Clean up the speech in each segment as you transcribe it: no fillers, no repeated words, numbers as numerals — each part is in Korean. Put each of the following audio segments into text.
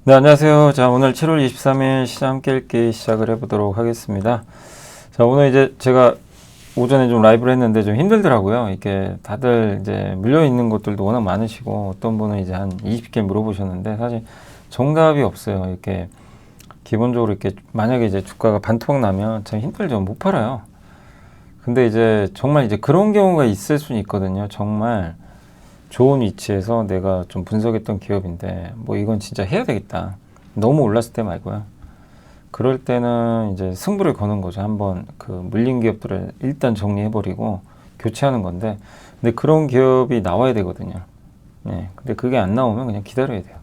네, 안녕하세요. 자, 오늘 7월 23일 시장 깨읽기 시작을 해보도록 하겠습니다. 자, 오늘 이제 제가 오전에 좀 라이브를 했는데 좀 힘들더라고요. 이렇게 다들 이제 물려있는 것들도 워낙 많으시고, 어떤 분은 이제 한 20개 물어보셨는데, 사실 정답이 없어요. 이렇게 기본적으로 이렇게 만약에 이제 주가가 반토막 나면 참 힘들죠. 못 팔아요. 근데 이제 정말 이제 그런 경우가 있을 수는 있거든요. 정말 좋은 위치에서 내가 좀 분석했던 기업인데 뭐 이건 진짜 해야 되겠다. 너무 올랐을 때 말고요. 그럴 때는 이제 승부를 거는 거죠. 한번 그 물린 기업들을 일단 정리해버리고 교체하는 건데, 근데 그런 기업이 나와야 되거든요. 네. 근데 그게 안 나오면 그냥 기다려야 돼요.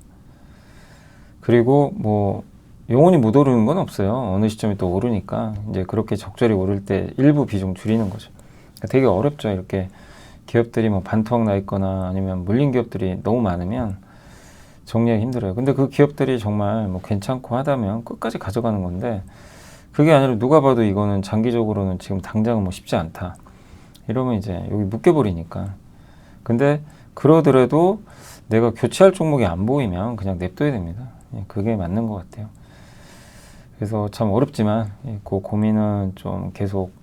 그리고 뭐 영원히 못 오르는 건 없어요. 어느 시점에 또 오르니까 이제 그렇게 적절히 오를 때 일부 비중 줄이는 거죠. 그러니까 되게 어렵죠. 이렇게 기업들이 뭐 반토막 나 있거나 아니면 물린 기업들이 너무 많으면 정리하기 힘들어요. 근데 그 기업들이 정말 뭐 괜찮고 하다면 끝까지 가져가는 건데, 그게 아니라 누가 봐도 이거는 장기적으로는 지금 당장은 뭐 쉽지 않다. 이러면 이제 여기 묶여버리니까. 근데 그러더라도 내가 교체할 종목이 안 보이면 그냥 냅둬야 됩니다. 그게 맞는 것 같아요. 그래서 참 어렵지만 그 고민은 좀 계속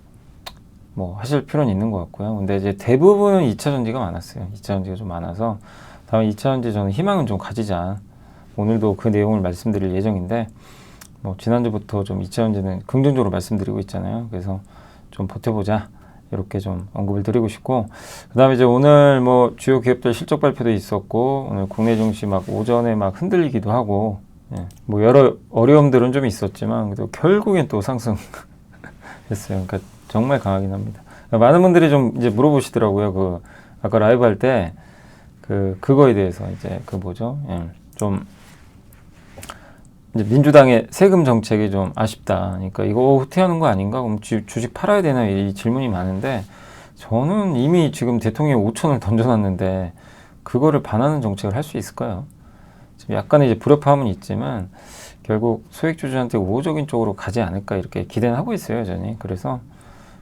뭐 하실 필요는 있는 것 같고요. 근데 이제 대부분은 2차 전지가 많았어요. 2차 전지가 좀 많아서 다음에 2차 전지 저는 희망은 좀 가지자. 오늘도 그 내용을 말씀드릴 예정인데, 뭐 지난주부터 좀 2차 전지는 긍정적으로 말씀드리고 있잖아요. 그래서 좀 버텨보자. 이렇게 좀 언급을 드리고 싶고, 그 다음에 이제 오늘 뭐 주요 기업들 실적 발표도 있었고, 오늘 국내 증시 막 오전에 막 흔들리기도 하고, 뭐 여러 어려움들은 좀 있었지만 그래도 결국엔 또 상승했어요. 그러니까 정말 강하긴 합니다. 많은 분들이 좀 이제 물어보시더라고요. 그 아까 라이브 할 때 그거에 대해서 이제 그 뭐죠? 좀 이제 민주당의 세금 정책이 좀 아쉽다. 그러니까 이거 후퇴하는 거 아닌가? 그럼 주식 팔아야 되나? 이 질문이 많은데, 저는 이미 지금 대통령이 5천을 던져놨는데 그거를 반하는 정책을 할 수 있을까요? 지금 약간의 이제 불협화음은 있지만 결국 소액주주한테 우호적인 쪽으로 가지 않을까 이렇게 기대는 하고 있어요, 여전히. 그래서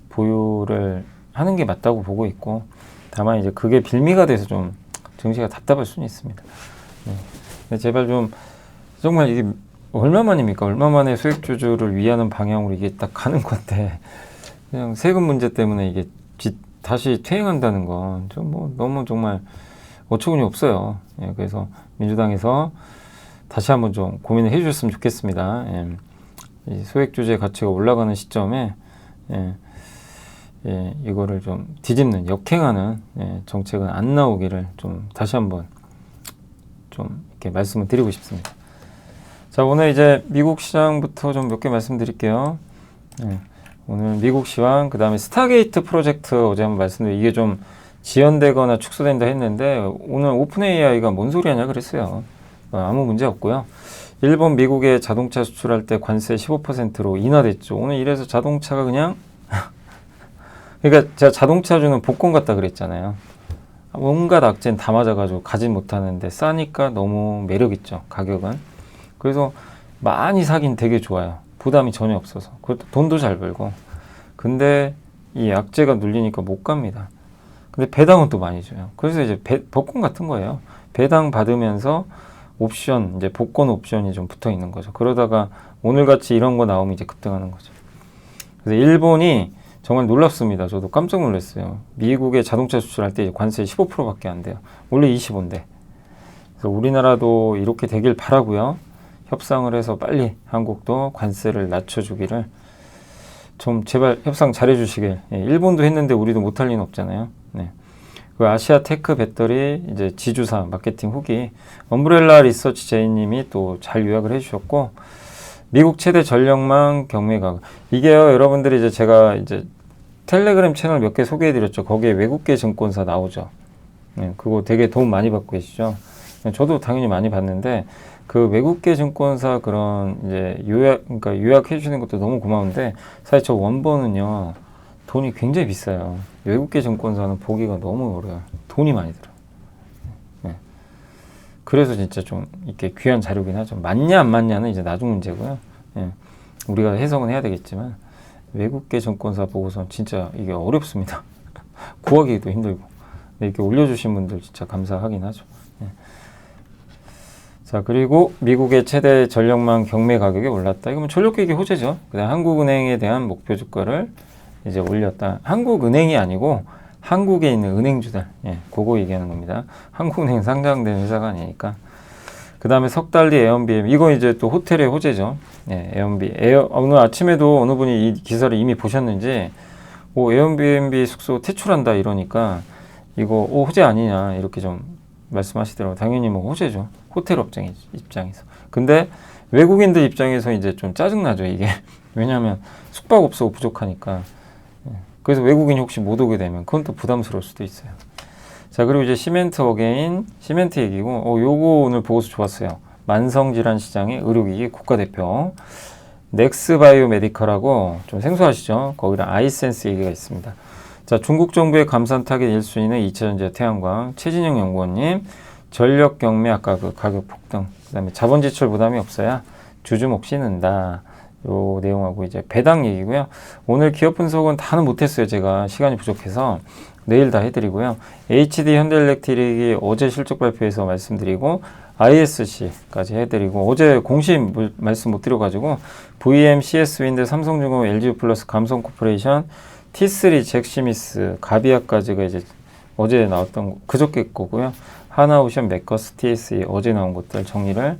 보유를 하는 게 맞다고 보고 있고, 다만 이제 그게 빌미가 돼서 좀 증시가 답답할 수는 있습니다. 근데 제발 좀 정말 이게 얼마만입니까? 얼마만에 수익주주를 위하는 방향으로 이게 딱 가는 건데, 그냥 세금 문제 때문에 이게 다시 퇴행한다는 건 좀 뭐 너무 정말 어처구니 없어요. 그래서 민주당에서 다시 한번 좀 고민을 해주셨으면 좋겠습니다. 이 소액주주의 가치가 올라가는 시점에 이거를 좀 뒤집는, 역행하는 정책은 안 나오기를 좀 다시 한번 좀 이렇게 말씀을 드리고 싶습니다. 자, 오늘 이제 미국 시장부터 좀 몇 개 말씀드릴게요. 오늘 미국 시황, 그 다음에 스타게이트 프로젝트 어제 한번 말씀드린, 이게 좀 지연되거나 축소된다 했는데 오늘 오픈 AI가 뭔 소리 하냐 그랬어요. 아무 문제 없고요. 일본, 미국에 자동차 수출할 때 관세 15%로 인하됐죠. 오늘 이래서 자동차가 그냥 그러니까 제가 자동차주는 복권 같다 그랬잖아요. 온갖 악재는 다 맞아가지고 가진 못하는데 싸니까 너무 매력있죠, 가격은. 그래서 많이 사긴 되게 좋아요. 부담이 전혀 없어서. 그것도 돈도 잘 벌고. 근데 이 악재가 눌리니까 못 갑니다. 근데 배당은 또 많이 줘요. 그래서 이제 복권 같은 거예요. 배당 받으면서 옵션, 이제 복권 옵션이 좀 붙어 있는 거죠. 그러다가 오늘같이 이런 거 나오면 이제 급등하는 거죠. 그래서 일본이 정말 놀랍습니다. 저도 깜짝 놀랐어요. 미국에 자동차 수출할 때 관세 15%밖에 안 돼요. 원래 25인데. 그래서 우리나라도 이렇게 되길 바라고요. 협상을 해서 빨리 한국도 관세를 낮춰주기를 좀 제발 협상 잘해주시길. 일본도 했는데 우리도 못할 리는 없잖아요. 그 아시아 테크 배터리 이제 지주사 마케팅 후기 엄브렐라 리서치 제이님이 또 잘 요약을 해주셨고, 미국 최대 전력망 경매가 이게요, 여러분들이 이제 제가 이제 텔레그램 채널 몇 개 소개해드렸죠. 거기에 외국계 증권사 나오죠. 그거 되게 도움 많이 받고 계시죠. 저도 당연히 많이 받는데 그 외국계 증권사 그런 이제 그러니까 요약해 주시는 것도 너무 고마운데, 사실 저 원본은요 돈이 굉장히 비싸요. 외국계 증권사는 보기가 너무 어려워요. 돈이 많이 들어요. 그래서 진짜 좀 이렇게 귀한 자료긴 하죠. 맞냐 안 맞냐는 이제 나중 문제고요. 우리가 해석은 해야 되겠지만 외국계 증권사 보고서는 진짜 이게 어렵습니다. 구하기도 힘들고. 이렇게 올려주신 분들 진짜 감사하긴 하죠. 자, 자, 그리고 미국의 최대 전력망 경매 가격이 올랐다. 이건 전력기기 호재죠. 그다음 한국은행에 대한 목표 주가를 이제 올렸다. 한국은행이 아니고 한국에 있는 은행주들, 예, 그거 얘기하는 겁니다. 한국은행 상장된 회사가 아니니까. 그 다음에 석 달 뒤 에어비앤비, 이거 이제 또 호텔의 호재죠. 예, 오늘 아침에도 어느 분이 이 기사를 이미 보셨는지, 에어비앤비 숙소 퇴출한다 이러니까 이거 호재 아니냐 이렇게 좀 말씀하시더라고요. 당연히 뭐 호재죠. 호텔 업종 입장에서. 근데 외국인들 입장에서 이제 좀 짜증나죠, 이게. 왜냐하면 숙박업소가 부족하니까. 그래서 외국인이 혹시 못 오게 되면 그건 또 부담스러울 수도 있어요. 자, 그리고 이제 시멘트 어게인, 시멘트 얘기고, 요거 오늘 보고서 좋았어요. 만성질환 시장의 의료기기 국가대표. 넥스바이오 메디컬하고 좀 생소하시죠? 거기랑 아이센스 얘기가 있습니다. 자, 중국 정부의 감산 타겟 1순위는 2차전지 태양광, 최진영 연구원님, 전력 경매 아까 그 가격 폭등, 그 다음에 자본 지출 부담이 없어야 주주 몫이 는다. 요 내용하고 이제 배당 얘기고요. 오늘 기업 분석은 다는 못했어요. 제가 시간이 부족해서 내일 다 해드리고요. HD 현대일렉트릭이 어제 실적 발표에서 말씀드리고 ISC까지 해드리고 어제 공시 말씀 못 드려가지고 VM, CS-윈드, 삼성중공업, LG플러스, 감성코퍼레이션, T3, 잭시미스, 가비아까지가 이제 어제 나왔던 그저께 거고요. 하나오션, 메커스, TSE 어제 나온 것들 정리를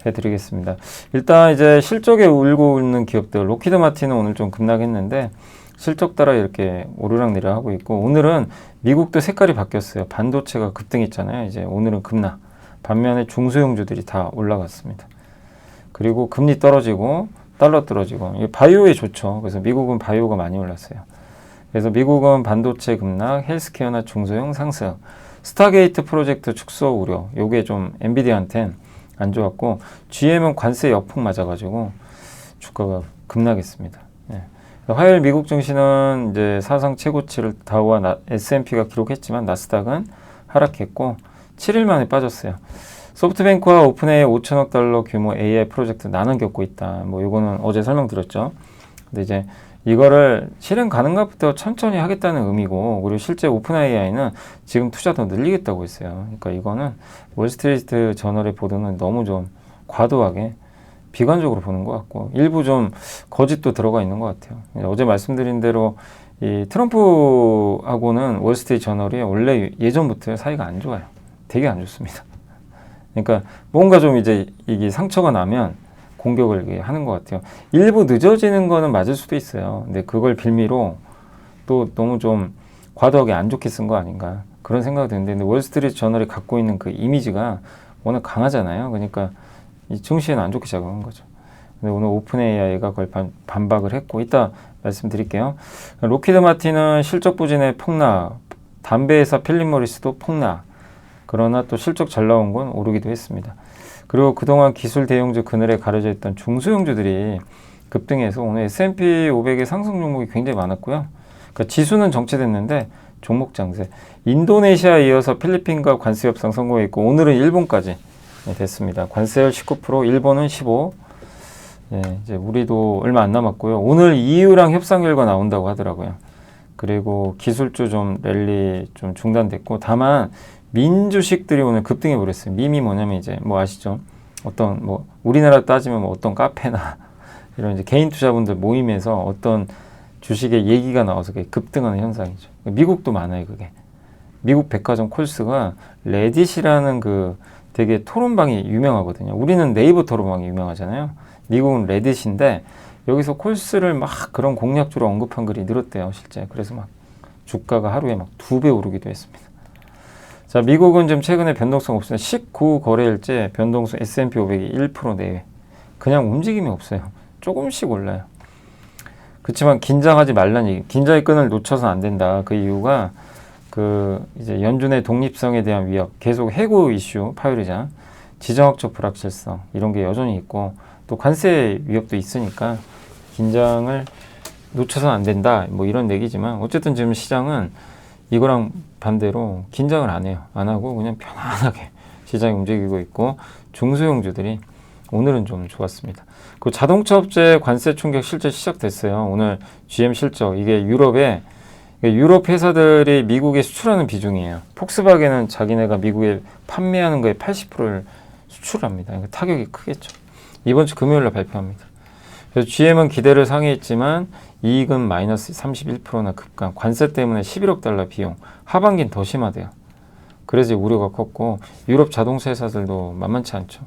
해드리겠습니다. 일단 이제 실적에 울고 있는 기업들, 로키드 마틴은 오늘 좀 급락했는데 실적 따라 이렇게 오르락내리락 하고 있고, 오늘은 미국도 색깔이 바뀌었어요. 반도체가 급등했잖아요. 이제 오늘은 급락. 반면에 중소형주들이 다 올라갔습니다. 그리고 금리 떨어지고 달러 떨어지고, 바이오에 좋죠. 그래서 미국은 바이오가 많이 올랐어요. 그래서 미국은 반도체 급락, 헬스케어나 중소형 상승, 스타게이트 프로젝트 축소 우려, 요게 좀 엔비디아한텐 안 좋았고, GM은 관세 역풍 맞아가지고 주가가 급락했습니다. 예. 화요일 미국 증시는 이제 사상 최고치를 다우와 S&P가 기록했지만 나스닥은 하락했고 7일 만에 빠졌어요. 소프트뱅크와 오픈AI 5천억 달러 규모 AI 프로젝트 나는 겪고 있다. 뭐 이거는 어제 설명드렸죠. 근데 이제 이거를 실행 가능한가부터 천천히 하겠다는 의미고, 그리고 실제 오픈AI는 지금 투자 더 늘리겠다고 했어요. 그러니까 이거는 월스트리트 저널의 보도는 너무 좀 과도하게 비관적으로 보는 것 같고, 일부 좀 거짓도 들어가 있는 것 같아요. 어제 말씀드린 대로 이 트럼프하고는 월스트리트 저널이 원래 예전부터 사이가 안 좋아요. 되게 안 좋습니다. 그러니까 뭔가 좀 이제 이게 상처가 나면 공격을 하는 것 같아요. 일부 늦어지는 거는 맞을 수도 있어요. 근데 그걸 빌미로 또 너무 좀 과도하게 안 좋게 쓴 거 아닌가 그런 생각이 드는데, 근데 월스트리트 저널이 갖고 있는 그 이미지가 워낙 강하잖아요. 그러니까 이 증시에는 안 좋게 작용한 거죠. 근데 오늘 오픈AI가 그걸 반박을 했고, 이따 말씀드릴게요. 로키드 마틴은 실적 부진의 폭락, 담배회사 필립 모리스도 폭락, 그러나 또 실적 잘 나온 건 오르기도 했습니다. 그리고 그동안 기술 대형주 그늘에 가려져 있던 중소형주들이 급등해서 오늘 S&P 500의 상승 종목이 굉장히 많았고요. 그러니까 지수는 정체됐는데 종목 장세. 인도네시아에 이어서 필리핀과 관세 협상 성공했고, 오늘은 일본까지 됐습니다. 관세율 19%, 일본은 15%. 예, 이제 우리도 얼마 안 남았고요. 오늘 EU랑 협상 결과 나온다고 하더라고요. 그리고 기술주 좀 랠리 좀 중단됐고, 다만 민주식들이 오늘 급등해 버렸어요. 밈이 뭐냐면 이제 뭐 아시죠? 어떤 뭐 우리나라 따지면 뭐 어떤 카페나 이런 이제 개인 투자분들 모임에서 어떤 주식의 얘기가 나와서 급등하는 현상이죠. 미국도 많아요, 그게. 미국 백화점 콜스가 레딧이라는 그 되게 토론방이 유명하거든요. 우리는 네이버 토론방이 유명하잖아요. 미국은 레딧인데 여기서 콜스를 막 그런 공략주로 언급한 글이 늘었대요, 실제. 그래서 막 주가가 하루에 막 2배 오르기도 했습니다. 자, 미국은 지금 최근에 변동성 없습니다. 19거래일째 변동성 S&P 500이 1% 내외. 그냥 움직임이 없어요. 조금씩 올라요. 그렇지만 긴장하지 말라는 얘기. 긴장의 끈을 놓쳐서는 안 된다. 그 이유가 그 이제 연준의 독립성에 대한 위협, 계속 해고 이슈, 파열이자 지정학적 불확실성 이런 게 여전히 있고, 또 관세 위협도 있으니까 긴장을 놓쳐서는 안 된다. 뭐 이런 얘기지만 어쨌든 지금 시장은 이거랑 반대로 긴장을 안 해요. 안 하고 그냥 편안하게 시장이 움직이고 있고, 중소형주들이 오늘은 좀 좋았습니다. 그 자동차 업체 관세 충격 실제 시작됐어요. 오늘 GM 실적, 이게 유럽 회사들이 미국에 수출하는 비중이에요. 폭스바겐은 자기네가 미국에 판매하는 거에 80%를 수출합니다. 그러니까 타격이 크겠죠. 이번 주 금요일날 발표합니다. 그래서 GM은 기대를 상회했지만 이익은 마이너스 31%나 급감, 관세 때문에 11억 달러 비용, 하반기는 더 심하대요. 그래서 우려가 컸고 유럽 자동차 회사들도 만만치 않죠.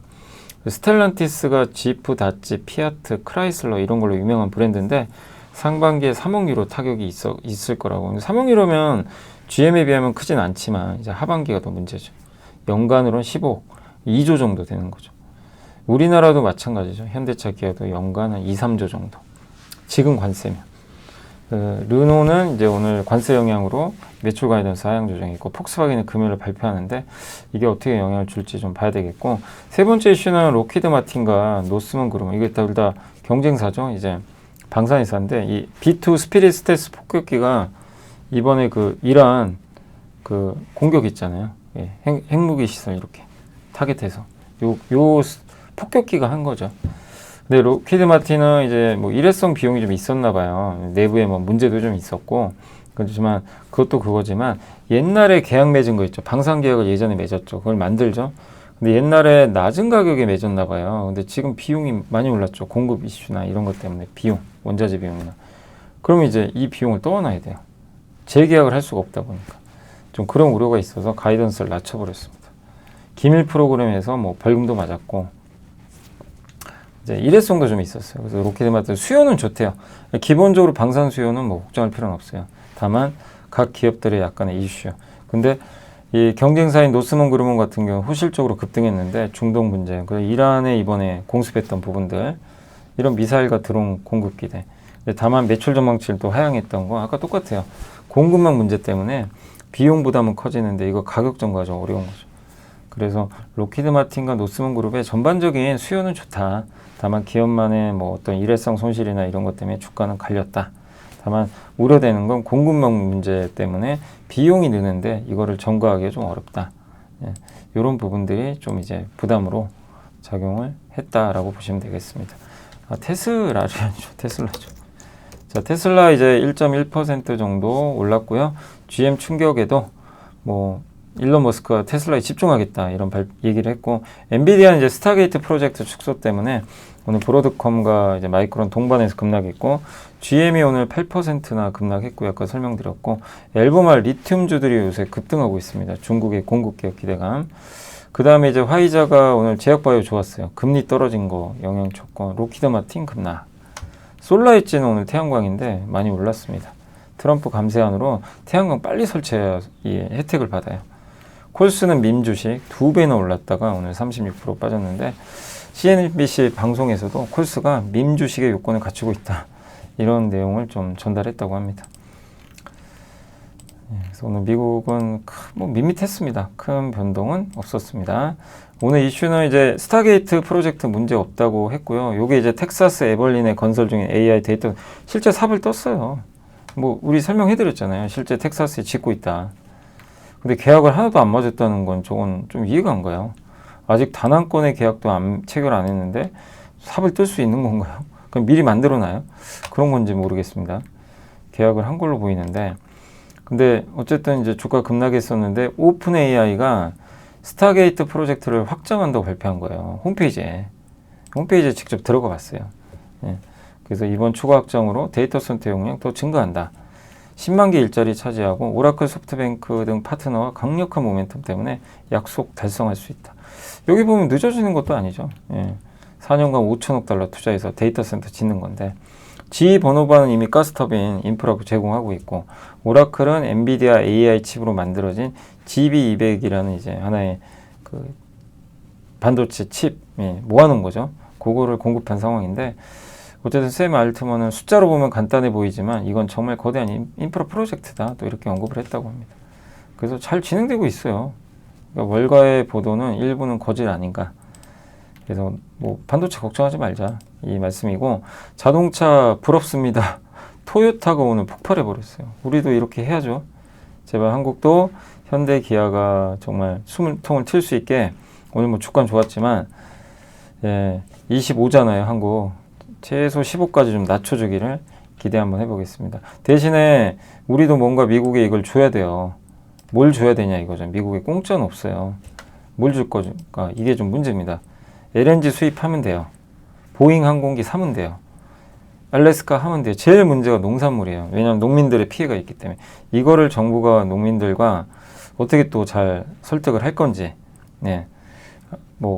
스텔란티스가 지프, 다치, 피아트, 크라이슬러 이런 걸로 유명한 브랜드인데 상반기에 3억 유로 타격이 있을 거라고. 3억 유로면 GM에 비하면 크진 않지만 이제 하반기가 더 문제죠. 연간으로는 15억, 2조 정도 되는 거죠. 우리나라도 마찬가지죠. 현대차, 기아도 연간 한 2, 3조 정도. 지금 관세면. 르노는 이제 오늘 관세 영향으로 매출 가이던스 하향 조정이 있고 폭스바겐은 금요일에 발표하는데 이게 어떻게 영향을 줄지 좀 봐야 되겠고 세 번째 이슈는 록히드 마틴과 노스먼 그루먼 이게 둘 다 경쟁사죠. 이제 방산회사인데 이 B2 스피릿 스텔스 폭격기가 이번에 그 이란 그 공격 있잖아요. 예, 핵무기 시설 이렇게 타겟해서 요 폭격기가 한 거죠. 근데 록히드 마틴은 이제 뭐 일회성 비용이 좀 있었나 봐요. 내부에 뭐 문제도 좀 있었고 그렇지만 그것도 그거지만 옛날에 계약 맺은 거 있죠. 방산 계약을 예전에 맺었죠. 그걸 만들죠. 근데 옛날에 낮은 가격에 맺었나 봐요. 근데 지금 비용이 많이 올랐죠. 공급 이슈나 이런 것 때문에 비용, 원자재 비용이나. 그러면 이제 이 비용을 떠안아야 돼요. 재계약을 할 수가 없다 보니까. 좀 그런 우려가 있어서 가이던스를 낮춰버렸습니다. 기밀 프로그램에서 뭐 벌금도 맞았고 이제 일회성도 좀 있었어요. 그래서 록히드 마틴 수요는 좋대요. 기본적으로 방산 수요는 뭐 걱정할 필요는 없어요. 다만 각 기업들의 약간의 이슈. 근데 이 경쟁사인 노스먼 그루먼 같은 경우 후실적으로 급등했는데 중동 문제, 이란에 이번에 공습했던 부분들, 이런 미사일과 드론 공급 기대. 다만 매출 전망치를 또 하향했던 거 아까 똑같아요. 공급망 문제 때문에 비용 부담은 커지는데 이거 가격 전가가 좀 어려운 거죠. 그래서 록히드 마틴과 노스먼 그룹의 전반적인 수요는 좋다. 다만 기업만의 뭐 어떤 일회성 손실이나 이런 것 때문에 주가는 갈렸다. 다만 우려되는 건 공급망 문제 때문에 비용이 느는데 이거를 전가하기가 좀 어렵다. 예, 이런 부분들이 좀 이제 부담으로 작용을 했다라고 보시면 되겠습니다. 테슬라죠. 자, 테슬라 이제 1.1% 정도 올랐고요. GM 충격에도 뭐 일론 머스크가 테슬라에 집중하겠다 이런 얘기를 했고 엔비디아는 이제 스타게이트 프로젝트 축소 때문에 오늘 브로드컴과 이제 마이크론 동반해서 급락했고 GM이 오늘 8%나 급락했고 아까 설명드렸고 앨범할 리튬주들이 요새 급등하고 있습니다. 중국의 공급 개혁 기대감. 그 다음에 이제 화이자가 오늘 제약바이오 좋았어요. 금리 떨어진 거 영향 줬고 록히드 마틴 급락. 솔라엣지는 오늘 태양광인데 많이 올랐습니다. 트럼프 감세안으로 태양광 빨리 설치해야 이 혜택을 받아요. 콜스는 밈 주식 2배나 올랐다가 오늘 36% 빠졌는데 CNBC 방송에서도 콜스가 밈 주식의 요건을 갖추고 있다. 이런 내용을 좀 전달했다고 합니다. 그래서 오늘 미국은 뭐 밋밋했습니다. 큰 변동은 없었습니다. 오늘 이슈는 이제 스타게이트 프로젝트 문제 없다고 했고요. 요게 이제 텍사스 에벌린에 건설 중인 AI 데이터 실제 삽을 떴어요. 뭐 우리 설명해드렸잖아요. 실제 텍사스에 짓고 있다. 근데 계약을 하나도 안 맞았다는 건 저건 좀 이해가 안 가요. 아직 단 한 건의 계약도 체결 안 했는데 삽을 뜰 수 있는 건가요? 그럼 미리 만들어놔요? 그런 건지 모르겠습니다. 계약을 한 걸로 보이는데 근데 어쨌든 이제 주가 급락했었는데 오픈 AI가 스타게이트 프로젝트를 확장한다고 발표한 거예요. 홈페이지에 직접 들어가 봤어요. 예. 그래서 이번 추가 확장으로 데이터 센터 용량 더 증가한다. 10만 개 일자리 차지하고 오라클 소프트뱅크 등 파트너와 강력한 모멘텀 때문에 약속 달성할 수 있다. 여기 보면 늦어지는 것도 아니죠. 예. 4년간 5천억 달러 투자해서 데이터 센터 짓는 건데 GE 버노바는 이미 가스터빈 인프라 제공하고 있고 오라클은 엔비디아 AI 칩으로 만들어진 GB200이라는 이제 하나의 그 반도체 칩 모아놓은 거죠. 그거를 공급한 상황인데 어쨌든 샘 알트먼은 숫자로 보면 간단해 보이지만 이건 정말 거대한 인프라 프로젝트다. 또 이렇게 언급을 했다고 합니다. 그래서 잘 진행되고 있어요. 그러니까 월가의 보도는 일부는 거짓 아닌가. 그래서 뭐 반도체 걱정하지 말자 이 말씀이고 자동차 부럽습니다. 토요타가 오늘 폭발해 버렸어요. 우리도 이렇게 해야죠. 제발 한국도 현대 기아가 정말 20통을 튈 수 있게 오늘 뭐 주가는 좋았지만 25잖아요 한국. 최소 15까지 좀 낮춰주기를 기대 한번 해보겠습니다. 대신에 우리도 뭔가 미국에 이걸 줘야 돼요. 뭘 줘야 되냐 이거죠. 미국에 공짜는 없어요. 뭘 줄 거니까 이게 좀 문제입니다. LNG 수입하면 돼요. 보잉 항공기 사면 돼요. 알래스카 하면 돼요. 제일 문제가 농산물이에요. 왜냐하면 농민들의 피해가 있기 때문에. 이거를 정부가 농민들과 어떻게 또 잘 설득을 할 건지, 네.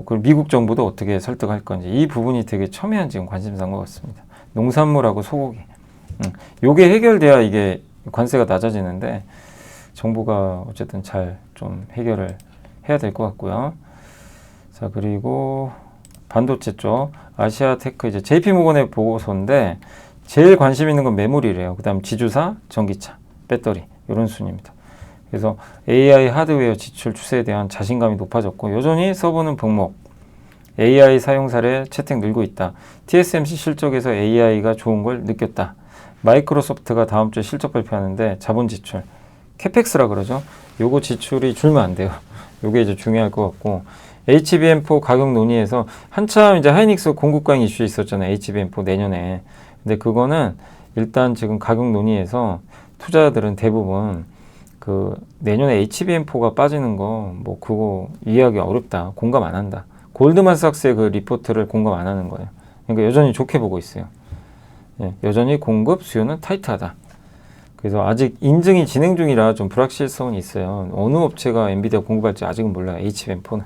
그 미국 정부도 어떻게 설득할 건지, 이 부분이 되게 첨예한 지금 관심사인 것 같습니다. 농산물하고 소고기. 요게 해결돼야 이게 관세가 낮아지는데, 정부가 어쨌든 잘 좀 해결을 해야 될 것 같고요. 자, 그리고 반도체 쪽 아시아테크 이제 JP모건의 보고서인데 제일 관심 있는 건 메모리래요. 그다음 지주사, 전기차, 배터리 이런 순입니다. 그래서 AI 하드웨어 지출 추세에 대한 자신감이 높아졌고 여전히 서버는 복목, AI 사용 사례 채택 늘고 있다. TSMC 실적에서 AI가 좋은 걸 느꼈다. 마이크로소프트가 다음 주에 실적 발표하는데 자본 지출, 캐펙스라 그러죠. 요거 지출이 줄면 안 돼요. 요게 이제 중요할 것 같고 HBM4 가격 논의에서 한참 이제 하이닉스 공급 과잉 이슈 있었잖아요. HBM4 내년에. 근데 그거는 일단 지금 가격 논의에서 투자자들은 대부분 그 내년에 HBM4가 빠지는 거 뭐 그거 이해하기 어렵다. 공감 안 한다. 골드만삭스의 그 리포트를 공감 안 하는 거예요. 그러니까 여전히 좋게 보고 있어요. 예, 여전히 공급 수요는 타이트하다. 그래서 아직 인증이 진행 중이라 좀 불확실성은 있어요. 어느 업체가 엔비디아 공급할지 아직은 몰라요. HBM4는.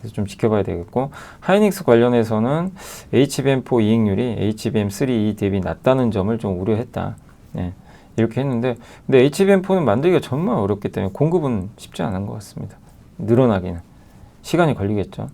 그래서 좀 지켜봐야 되겠고 하이닉스 관련해서는 HBM4 이익률이 HBM3E 대비 낮다는 점을 좀 우려했다. 예, 이렇게 했는데 근데 HBM4는 만들기가 정말 어렵기 때문에 공급은 쉽지 않은 것 같습니다. 늘어나기는. 시간이 걸리겠죠.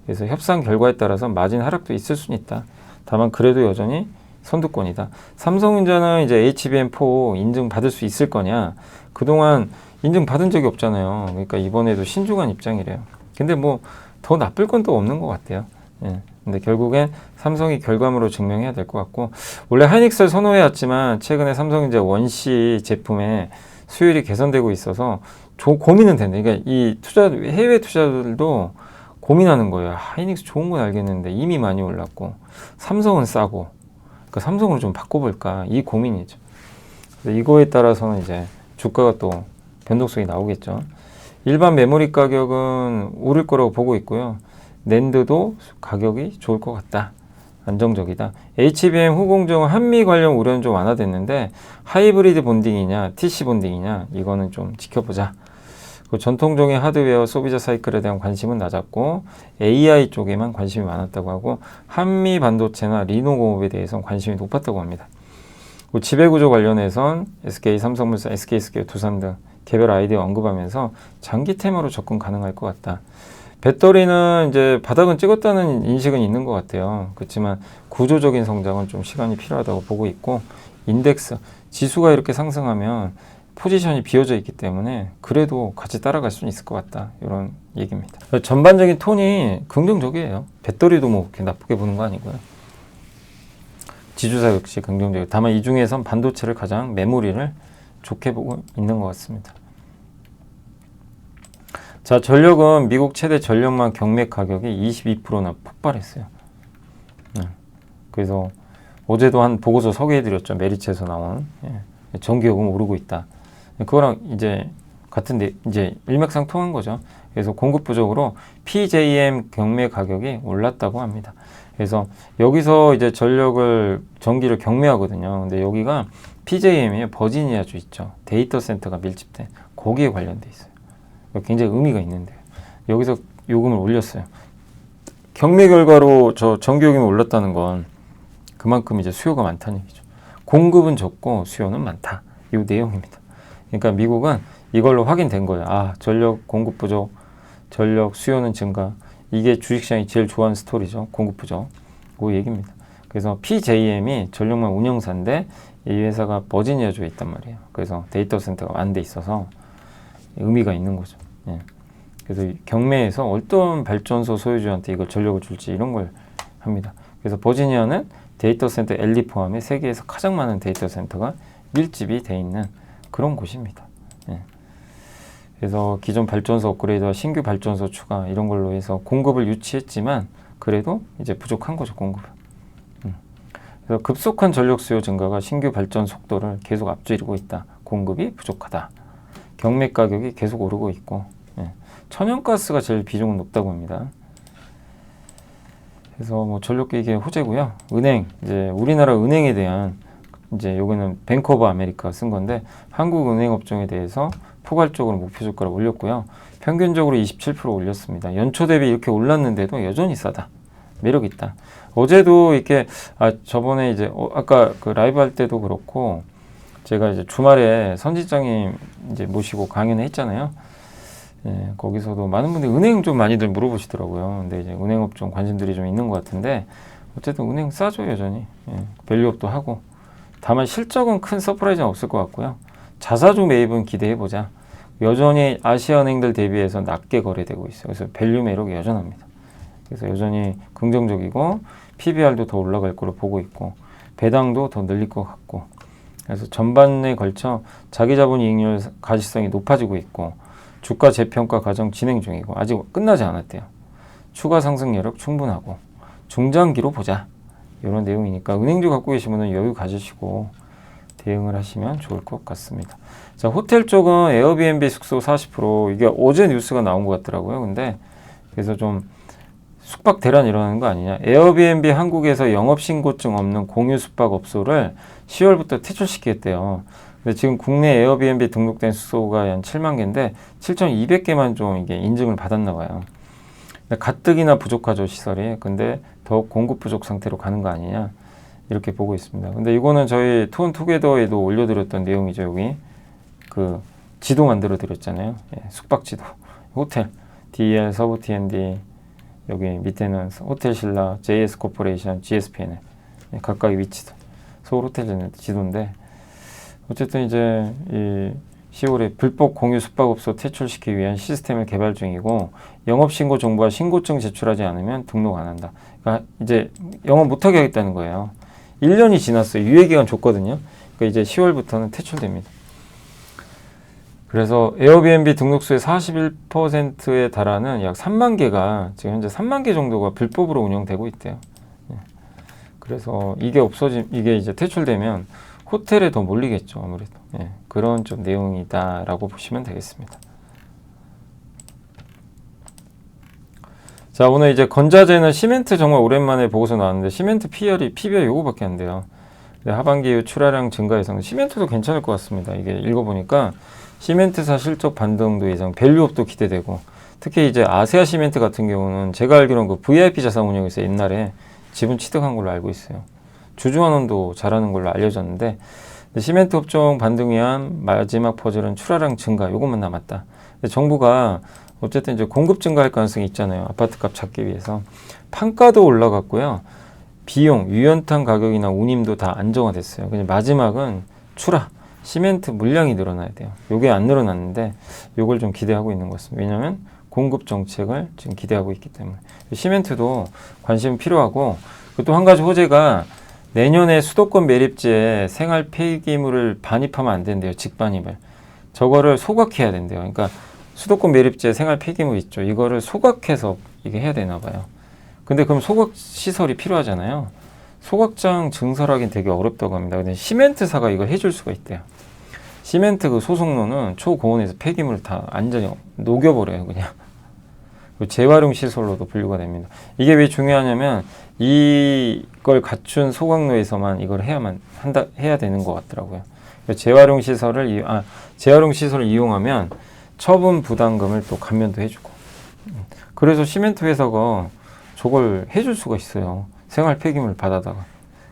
그래서 협상 결과에 따라서 마진 하락도 있을 수는 있다. 다만 그래도 여전히 선두권이다. 삼성전자는 이제 HBM4 인증 받을 수 있을 거냐? 그동안 인증 받은 적이 없잖아요. 그러니까 이번에도 신중한 입장이래요. 근데 뭐 더 나쁠 건 또 없는 것 같아요. 예. 근데 결국엔 삼성이 결과물로 증명해야 될 것 같고 원래 하이닉스를 선호해왔지만 최근에 삼성전자 원시 제품의 수율이 개선되고 있어서 고민은 된다. 그러니까 이 해외 투자들도 고민하는 거예요. 하이닉스 좋은 건 알겠는데 이미 많이 올랐고 삼성은 싸고 그러니까 삼성으로 좀 바꿔볼까 이 고민이죠. 이거에 따라서는 이제 주가가 또 변동성이 나오겠죠. 일반 메모리 가격은 오를 거라고 보고 있고요. 낸드도 가격이 좋을 것 같다. 안정적이다. HBM 후공정 한미 관련 우려는 좀 완화됐는데 하이브리드 본딩이냐 TC 본딩이냐 이거는 좀 지켜보자. 전통적인 하드웨어 소비자 사이클에 대한 관심은 낮았고 AI 쪽에만 관심이 많았다고 하고 한미 반도체나 리노공업에 대해서는 관심이 높았다고 합니다. 지배구조 관련해선 SK, 삼성물산, SK스퀘어, 두산 등 개별 아이디어 언급하면서 장기 테마로 접근 가능할 것 같다. 배터리는 이제 바닥은 찍었다는 인식은 있는 것 같아요. 그렇지만 구조적인 성장은 좀 시간이 필요하다고 보고 있고 인덱스, 지수가 이렇게 상승하면 포지션이 비어져 있기 때문에 그래도 같이 따라갈 수는 있을 것 같다. 이런 얘기입니다. 전반적인 톤이 긍정적이에요. 배터리도 뭐 그렇게 나쁘게 보는 거 아니고요. 지주사 역시 긍정적이고 다만 이 중에선 반도체를 가장 메모리를 좋게 보고 있는 것 같습니다. 자, 전력은 미국 최대 전력망 경매 가격이 22%나 폭발했어요. 그래서 어제도 한 보고서 소개해드렸죠. 메리츠에서 나온 전기요금 오르고 있다. 그거랑 이제 같은데 이제 일맥상통한 거죠. 그래서 공급 부족으로 PJM 경매 가격이 올랐다고 합니다. 그래서 여기서 이제 전기를 경매하거든요. 근데 여기가 PJM이에요. 버지니아주 있죠. 데이터 센터가 밀집된 거기에 관련돼 있어요. 굉장히 의미가 있는데요. 여기서 요금을 올렸어요. 경매 결과로 저 전기요금이 올랐다는 건 그만큼 이제 수요가 많다는 얘기죠. 공급은 적고 수요는 많다. 이 내용입니다. 그러니까 미국은 이걸로 확인된 거예요. 아, 전력 공급 부족, 전력 수요는 증가. 이게 주식시장이 제일 좋아하는 스토리죠. 공급 부족. 그 얘기입니다. 그래서 PJM이 전력망 운영사인데 이 회사가 버지니아주에 있단 말이에요. 그래서 데이터 센터가 완데 있어서 의미가 있는 거죠. 예. 그래서 경매에서 어떤 발전소 소유주한테 이걸 전력을 줄지 이런 걸 합니다. 그래서 버지니아는 데이터 센터 LE 포함해 세계에서 가장 많은 데이터 센터가 밀집이 돼 있는 그런 곳입니다. 예. 그래서 기존 발전소 업그레이드와 신규 발전소 추가 이런 걸로 해서 공급을 유치했지만 그래도 이제 부족한 거죠, 공급은. 그래서 급속한 전력 수요 증가가 신규 발전 속도를 계속 앞지르고 있다. 공급이 부족하다. 경매 가격이 계속 오르고 있고 천연가스가 제일 비중은 높다고 합니다. 그래서 뭐 전력기계 호재고요. 은행, 이제 우리나라 은행에 대한 이제 요거는 뱅크 오브 아메리카가 쓴 건데 한국 은행 업종에 대해서 포괄적으로 목표 주가를 올렸고요. 평균적으로 27% 올렸습니다. 연초 대비 이렇게 올랐는데도 여전히 싸다. 매력 있다. 어제도 이렇게 저번에 이제 아까 그 라이브 할 때도 그렇고 제가 이제 주말에 선지장님 이제 모시고 강연을 했잖아요. 예, 거기서도 많은 분들이 은행 좀 많이들 물어보시더라고요. 근데 이제 은행 업종 관심들이 좀 있는 것 같은데 어쨌든 은행 싸죠 여전히. 예, 밸류업도 하고. 다만 실적은 큰 서프라이즈는 없을 것 같고요. 자사주 매입은 기대해보자. 여전히 아시아 은행들 대비해서 낮게 거래되고 있어요. 그래서 밸류 매력이 여전합니다. 그래서 여전히 긍정적이고 PBR도 더 올라갈 거로 보고 있고 배당도 더 늘릴 것 같고 그래서 전반에 걸쳐 자기 자본 이익률 가시성이 높아지고 있고 주가 재평가 과정 진행 중이고 아직 끝나지 않았대요. 추가 상승 여력 충분하고 중장기로 보자. 이런 내용이니까 은행주 갖고 계신 분은 여유 가지시고 대응을 하시면 좋을 것 같습니다. 자, 호텔 쪽은 에어비앤비 숙소 40% 이게 어제 뉴스가 나온 것 같더라고요. 근데 그래서 좀 숙박 대란 일어나는 거 아니냐. 에어비앤비 한국에서 영업신고증 없는 공유 숙박업소를 10월부터 퇴출시키겠대요. 근데 지금 국내 에어비앤비 등록된 숙소가 한 7만 개인데 7,200개만 좀 이게 인증을 받았나 봐요. 가뜩이나 부족하죠 시설이. 근데 더 공급 부족 상태로 가는 거 아니냐 이렇게 보고 있습니다. 근데 이거는 저희 투원투게더에도 올려드렸던 내용이죠. 여기 그 지도 만들어 드렸잖아요. 예, 숙박 지도 호텔 DL 서브 T&D 여기 밑에는 호텔 신라 JS 코퍼레이션 GSPN 예, 각각의 위치도 서울 호텔 지도인데 어쨌든 이제 이 10월에 불법 공유 숙박업소 퇴출시키기 위한 시스템을 개발 중이고 영업신고 정보와 신고증 제출하지 않으면 등록 안 한다. 그러니까 이제 영업 못하게 하겠다는 거예요. 1년이 지났어요. 유예기간 줬거든요. 그러니까 이제 10월부터는 퇴출됩니다. 그래서 에어비앤비 등록수의 41%에 달하는 약 3만 개가 지금 현재 3만 개 정도가 불법으로 운영되고 있대요. 그래서 이게 이제 퇴출되면 호텔에 더 몰리겠죠, 아무래도. 예, 그런 좀 내용이다라고 보시면 되겠습니다. 자, 오늘 이제 건자재는 시멘트 정말 오랜만에 보고서 나왔는데 시멘트 PBR 요거밖에 안 돼요. 하반기 이후 출하량 증가 예상, 시멘트도 괜찮을 것 같습니다. 이게 읽어보니까 시멘트사 실적 반등도 예상, 밸류업도 기대되고 특히 이제 아세아 시멘트 같은 경우는 제가 알기로는 그 VIP 자산 운용에서 옛날에 지분 취득한 걸로 알고 있어요. 주주환원도 잘하는 걸로 알려졌는데 시멘트 업종 반등 위한 마지막 퍼즐은 출하량 증가 요것만 남았다. 근데 정부가 어쨌든 이제 공급 증가할 가능성이 있잖아요. 아파트값 잡기 위해서 판가도 올라갔고요. 비용, 유연탄 가격이나 운임도 다 안정화됐어요. 그냥 마지막은 출하, 시멘트 물량이 늘어나야 돼요. 요게 안 늘어났는데 요걸 좀 기대하고 있는 것 같습니다. 왜냐하면 공급 정책을 지금 기대하고 있기 때문에 시멘트도 관심 필요하고 또 한 가지 호재가 내년에 수도권 매립지에 생활 폐기물을 반입하면 안 된대요. 직반입을. 저거를 소각해야 된대요. 그러니까 수도권 매립지에 생활 폐기물 있죠. 이거를 소각해서 이게 해야 되나 봐요. 근데 그럼 소각 시설이 필요하잖아요. 소각장 증설하기는 되게 어렵다고 합니다. 근데 시멘트사가 이걸 해줄 수가 있대요. 시멘트 그 소속로는 초고온에서 폐기물을 다 완전히 녹여버려요. 그냥. 재활용 시설로도 분류가 됩니다. 이게 왜 중요하냐면 이걸 갖춘 소각로에서만 이걸 해야 되는 것 같더라고요. 재활용 시설을 이용하면 처분 부담금을 또 감면도 해주고. 그래서 시멘트 회사가 저걸 해줄 수가 있어요. 생활 폐기물 받아다가.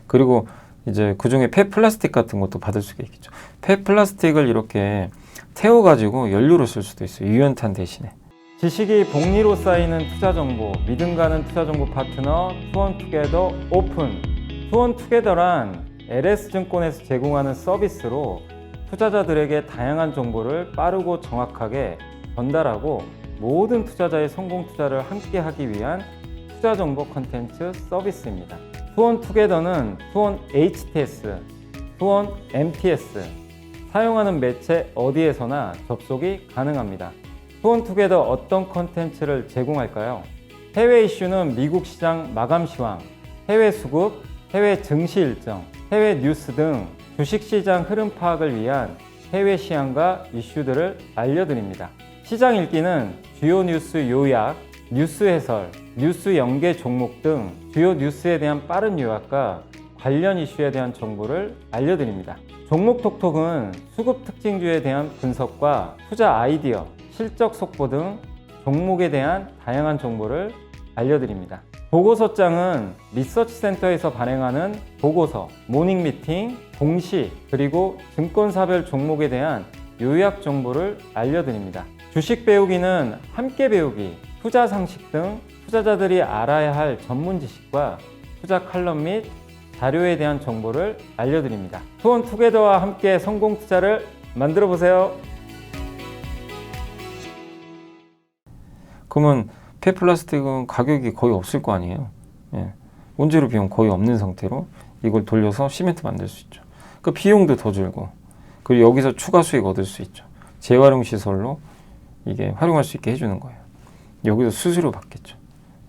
그리고 이제 그 중에 폐플라스틱 같은 것도 받을 수가 있겠죠. 폐플라스틱을 이렇게 태워가지고 연료로 쓸 수도 있어요. 유연탄 대신에. 지식이 복리로 쌓이는 투자 정보, 믿음 가는 투자 정보 파트너 투원투게더 오픈. 투원투게더란 LS증권에서 제공하는 서비스로 투자자들에게 다양한 정보를 빠르고 정확하게 전달하고 모든 투자자의 성공 투자를 함께 하기 위한 투자 정보 컨텐츠 서비스입니다. 투원투게더는 투원 HTS, 투원 MTS, 사용하는 매체 어디에서나 접속이 가능합니다. 투원투게더 어떤 컨텐츠를 제공할까요? 해외 이슈는 미국 시장 마감 시황, 해외 수급, 해외 증시 일정, 해외 뉴스 등 주식시장 흐름 파악을 위한 해외 시향과 이슈들을 알려드립니다. 시장 읽기는 주요 뉴스 요약, 뉴스 해설, 뉴스 연계 종목 등 주요 뉴스에 대한 빠른 요약과 관련 이슈에 대한 정보를 알려드립니다. 종목 톡톡은 수급 특징주에 대한 분석과 투자 아이디어, 실적 속보 등 종목에 대한 다양한 정보를 알려드립니다. 보고서장은 리서치센터에서 발행하는 보고서, 모닝미팅, 공시, 그리고 증권사별 종목에 대한 요약 정보를 알려드립니다. 주식 배우기는 함께 배우기, 투자 상식 등 투자자들이 알아야 할 전문 지식과 투자 칼럼 및 자료에 대한 정보를 알려드립니다. 투원투게더와 함께 성공 투자를 만들어 보세요. 그러면 폐플라스틱은 가격이 거의 없을 거 아니에요. 예. 원재료 비용 거의 없는 상태로 이걸 돌려서 시멘트 만들 수 있죠. 그 비용도 더 줄고, 그리고 여기서 추가 수익 얻을 수 있죠. 재활용 시설로 이게 활용할 수 있게 해주는 거예요. 여기서 수수료 받겠죠.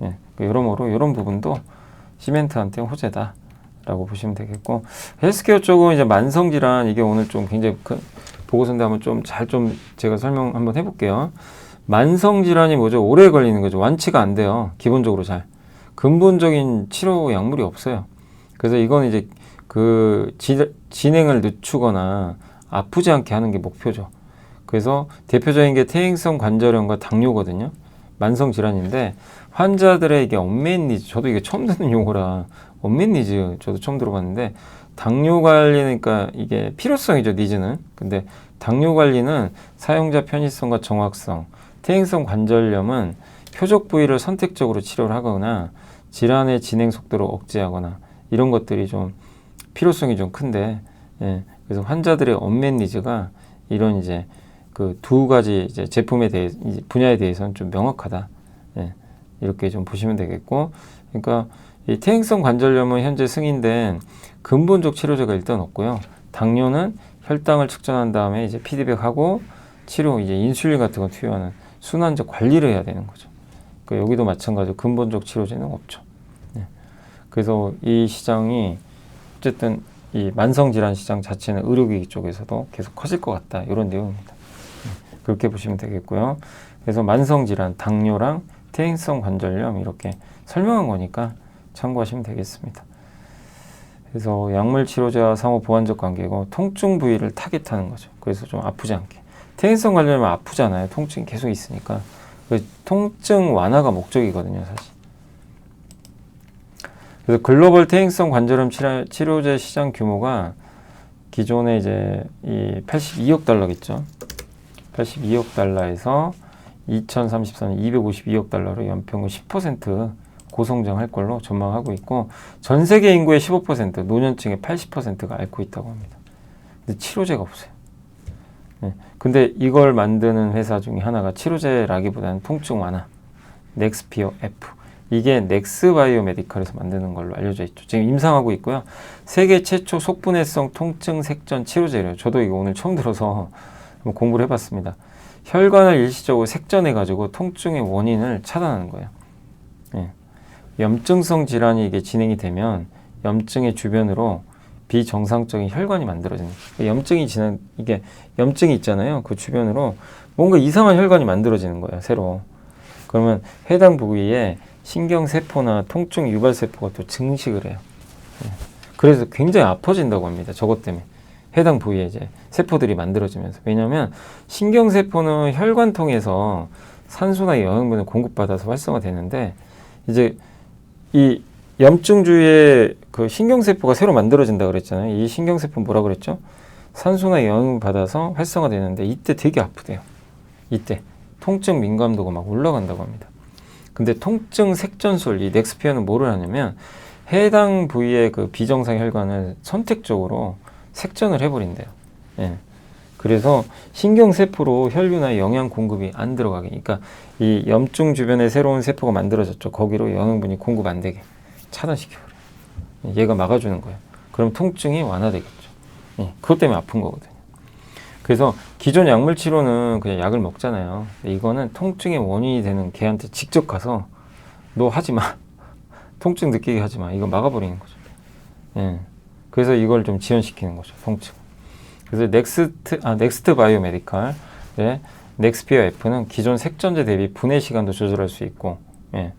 예. 여러모로 이런 부분도 시멘트한테 호재다 라고 보시면 되겠고, 헬스케어 쪽은 이제 만성질환, 이게 오늘 좀 굉장히 보고서인데 한번 좀 제가 설명 한번 해볼게요. 만성질환이 뭐죠? 오래 걸리는 거죠. 완치가 안 돼요. 기본적으로 잘. 근본적인 치료 약물이 없어요. 그래서 이건 이제 진행을 늦추거나 아프지 않게 하는 게 목표죠. 그래서 대표적인 게 퇴행성 관절염과 당뇨거든요. 만성질환인데 환자들의 이게 언메잇 니즈, 저도 이게 처음 듣는 용어라 언메잇 니즈 저도 처음 들어봤는데, 당뇨 관리니까 이게 필요성이죠, 니즈는. 근데 당뇨 관리는 사용자 편의성과 정확성, 퇴행성 관절염은 표적 부위를 선택적으로 치료를 하거나 질환의 진행 속도를 억제하거나 이런 것들이 좀 필요성이 좀 큰데, 예, 그래서 환자들의 언메잇 니즈가 이런 이제 그 두 가지 이제 제품에 대해 분야에 대해서는 좀 명확하다. 예, 이렇게 좀 보시면 되겠고, 그러니까 이 퇴행성 관절염은 현재 승인된 근본적 치료제가 일단 없고요. 당뇨는 혈당을 측정한 다음에 이제 피드백하고 치료, 이제 인슐린 같은 거 투여하는 순환적 관리를 해야 되는 거죠. 그러니까 여기도 마찬가지로 근본적 치료제는 없죠. 네. 그래서 이 시장이 어쨌든 이 만성질환 시장 자체는 의료기기 쪽에서도 계속 커질 것 같다, 이런 내용입니다. 네. 그렇게 보시면 되겠고요. 그래서 만성질환, 당뇨랑 퇴행성 관절염 이렇게 설명한 거니까 참고하시면 되겠습니다. 그래서 약물 치료제와 상호 보완적 관계고, 통증 부위를 타겟하는 거죠. 그래서 좀 아프지 않게. 퇴행성 관절염은 아프잖아요. 통증이 계속 있으니까. 통증 완화가 목적이거든요, 사실. 그래서 글로벌 퇴행성 관절염 치료제 시장 규모가 기존에 이제 이 82억 달러겠죠. 82억 달러에서 2034년 252억 달러로 연평균 10% 고성장할 걸로 전망하고 있고, 전 세계 인구의 15%, 노년층의 80%가 앓고 있다고 합니다. 근데 치료제가 없어요. 네. 근데 이걸 만드는 회사 중에 하나가 치료제라기보다는 통증 완화, 넥스피어 F. 이게 넥스바이오메디칼에서 만드는 걸로 알려져 있죠. 지금 임상하고 있고요. 세계 최초 속분해성 통증 색전 치료제래요. 저도 이거 오늘 처음 들어서 한번 공부를 해봤습니다. 혈관을 일시적으로 색전해가지고 통증의 원인을 차단하는 거예요. 네. 염증성 질환이 이게 진행이 되면 염증의 주변으로 비정상적인 혈관이 만들어지는, 이게 염증이 있잖아요. 그 주변으로 뭔가 이상한 혈관이 만들어지는 거예요, 새로. 그러면 해당 부위에 신경세포나 통증 유발세포가 또 증식을 해요. 그래서 굉장히 아파진다고 합니다. 저것 때문에. 해당 부위에 이제 세포들이 만들어지면서. 왜냐하면 신경세포는 혈관 통해서 산소나 영양분을 공급받아서 활성화되는데, 이제 이 염증 주위에 그 신경세포가 새로 만들어진다 그랬잖아요. 이 신경세포는 뭐라 그랬죠? 산소나 영양분 받아서 활성화되는데 이때 되게 아프대요. 이때 통증 민감도가 막 올라간다고 합니다. 근데 통증 색전술, 이 넥스피어는 뭐를 하냐면 해당 부위의 그 비정상 혈관을 선택적으로 색전을 해버린대요. 예. 그래서 신경세포로 혈류나 영양 공급이 안 들어가게, 그러니까 이 염증 주변에 새로운 세포가 만들어졌죠. 거기로 영양분이 공급 안 되게 차단시켜버려요. 얘가 막아주는 거예요. 그럼 통증이 완화되겠죠. 예, 그것 때문에 아픈 거거든요. 그래서 기존 약물 치료는 그냥 약을 먹잖아요. 이거는 통증의 원인이 되는 걔한테 직접 가서 너 하지 마. 통증 느끼게 하지 마. 이거 막아버리는 거죠. 예, 그래서 이걸 좀 지연시키는 거죠, 통증. 그래서 넥스트 바이오메디칼, 네, 넥스피어 F는 기존 색전제 대비 분해 시간도 조절할 수 있고, 예.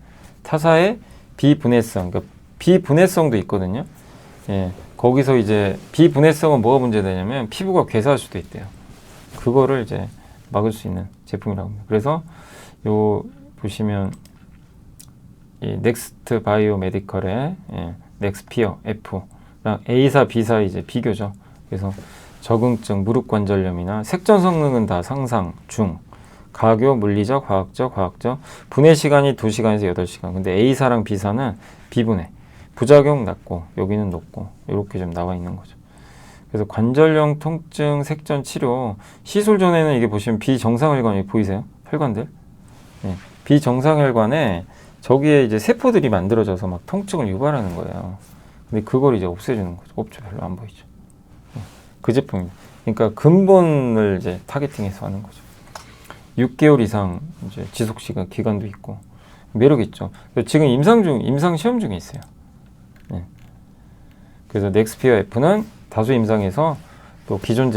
타사의 비분해성, 그러니까 비분해성도 있거든요. 예. 거기서 이제 비분해성은 뭐가 문제되냐면 피부가 괴사할 수도 있대요. 그거를 이제 막을 수 있는 제품이라고 합니다. 그래서 요 보시면 이 넥스트 바이오 메디컬의 넥스피어 F랑 A사, B사 이제 비교죠. 그래서 적응증, 무릎 관절염이나 색전 성능은 다 상상, 중, 가교, 물리적, 과학적, 분해 시간이 2시간에서 8시간. 근데 A사랑 B사는 비분해, 부작용 낮고 여기는 높고 이렇게 좀 나와 있는 거죠. 그래서 관절염, 통증, 색전 치료, 시술 전에는 이게 보시면 비정상혈관이 보이세요? 혈관들? 네. 비정상혈관에 저기에 이제 세포들이 만들어져서 막 통증을 유발하는 거예요. 근데 그걸 이제 없애주는 거죠. 없죠. 별로 안 보이죠. 그 제품입니다. 그러니까 근본을 이제 타겟팅해서 하는 거죠. 6개월 이상 이제 지속 시간 기간도 있고 매력 있죠. 지금 임상 시험 중에 있어요. 네. 그래서 넥스피어 F는 다수 임상에서 또 기존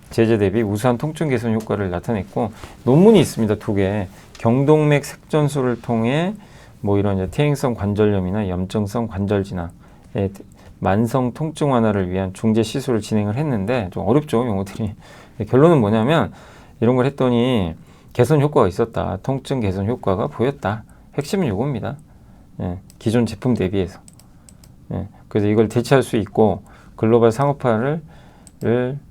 제제 대비 우수한 통증 개선 효과를 나타냈고 논문이 있습니다. 2개. 경동맥 색전술을 통해 뭐 이런 이제 퇴행성 관절염이나 염증성 관절 진화의 만성 통증 완화를 위한 중재 시술을 진행을 했는데 좀 어렵죠, 용어들이. 결론은 뭐냐면 이런 걸 했더니 개선 효과가 있었다. 통증 개선 효과가 보였다. 핵심은 이겁니다. 예, 기존 제품 대비해서. 예, 그래서 이걸 대체할 수 있고 글로벌 상업화를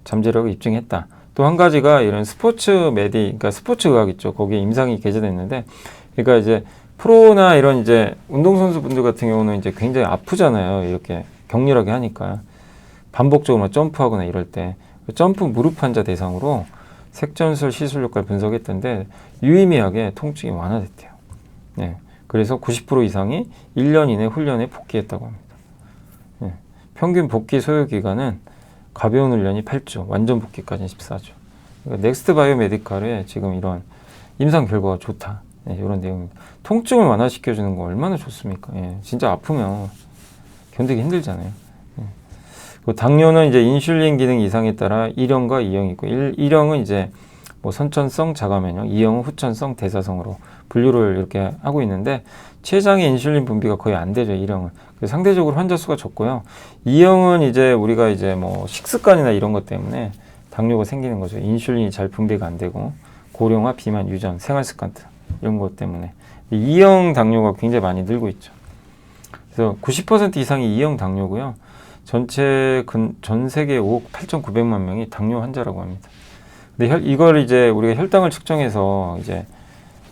잠재력을 입증했다. 또 한 가지가 이런 그러니까 스포츠 의학 있죠. 거기에 임상이 게재됐는데, 그러니까 이제 프로나 이런 이제 운동선수분들 같은 경우는 이제 굉장히 아프잖아요. 이렇게 격렬하게 하니까. 반복적으로 점프하거나 이럴 때. 점프 무릎 환자 대상으로 색전술 시술 효과를 분석했던데 유의미하게 통증이 완화됐대요. 네. 그래서 90% 이상이 1년 이내 훈련에 복귀했다고 합니다. 네. 평균 복귀 소요 기간은 가벼운 훈련이 8주, 완전 복귀까지는 14주. 그러니까 넥스트 바이오 메디컬에 지금 이런 임상 결과가 좋다. 네, 이런 내용입니다. 통증을 완화시켜주는 거 얼마나 좋습니까? 예, 진짜 아프면 견디기 힘들잖아요. 예. 당뇨는 이제 인슐린 기능 이상에 따라 1형과 2형이 있고, 1형은 이제 뭐 선천성 자가면역, 2형은 후천성 대사성으로 분류를 이렇게 하고 있는데, 췌장의 인슐린 분비가 거의 안 되죠, 1형은. 그래서 상대적으로 환자 수가 적고요. 2형은 이제 우리가 이제 뭐 식습관이나 이런 것 때문에 당뇨가 생기는 거죠. 인슐린이 잘 분비가 안 되고, 고령화, 비만, 유전, 생활습관 등 이런 것 때문에 2형 당뇨가 굉장히 많이 늘고 있죠. 그래서 90% 이상이 2형 당뇨고요. 전 세계 5억 8,900만 명이 당뇨 환자라고 합니다. 근데 이걸 이제 우리가 혈당을 측정해서 이제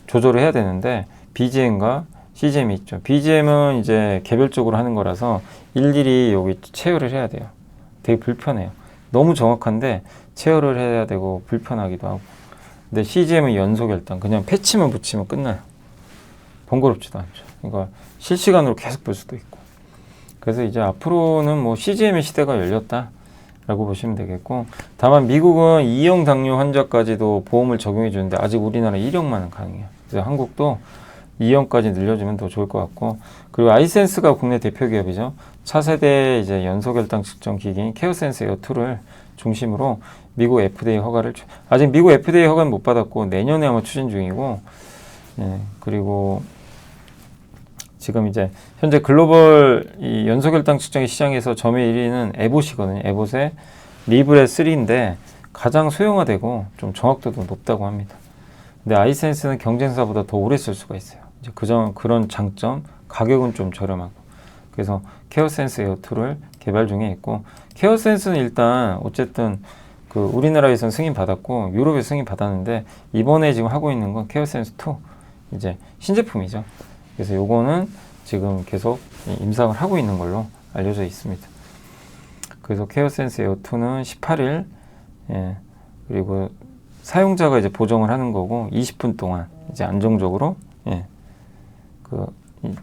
조절을 해야 되는데 BGM과 CGM이 있죠. BGM은 이제 개별적으로 하는 거라서 일일이 여기 체열을 해야 돼요. 되게 불편해요. 너무 정확한데 체열을 해야 되고 불편하기도 하고. 근데 CGM은 연속 혈당, 그냥 패치만 붙이면 끝나요. 번거롭지도 않죠. 그러니까 실시간으로 계속 볼 수도 있고. 그래서 이제 앞으로는 뭐 CGM의 시대가 열렸다라고 보시면 되겠고, 다만 미국은 2형 당뇨 환자까지도 보험을 적용해 주는데 아직 우리나라 1형만은 가능해요. 그래서 한국도 2형까지 늘려주면 더 좋을 것 같고, 그리고 아이센스가 국내 대표 기업이죠. 차세대 이제 연속 혈당 측정 기기인 케어센스 에어2를 중심으로 미국 FDA 허가를 아직 미국 FDA 허가는 못 받았고 내년에 아마 추진 중이고, 예, 그리고 지금 이제 현재 글로벌 이 연소혈당 측정기 시장에서 점유 1위는 에봇이거든요. 에봇의 리브레 3인데 가장 소형화되고 좀 정확도도 높다고 합니다. 근데 아이센스는 경쟁사보다 더 오래 쓸 수가 있어요. 이제 그런 장점, 가격은 좀 저렴하고. 그래서 케어센스 에어2를 개발 중에 있고, 케어센스는 일단 어쨌든 그 우리나라에서는 승인 받았고 유럽에서 승인 받았는데 이번에 지금 하고 있는 건 케어센스 2 이제 신제품이죠. 그래서 요거는 지금 계속 임상을 하고 있는 걸로 알려져 있습니다. 그래서 케어센스 에어2는 18일, 예, 그리고 사용자가 이제 보정을 하는 거고 20분 동안 이제 안정적으로, 예, 그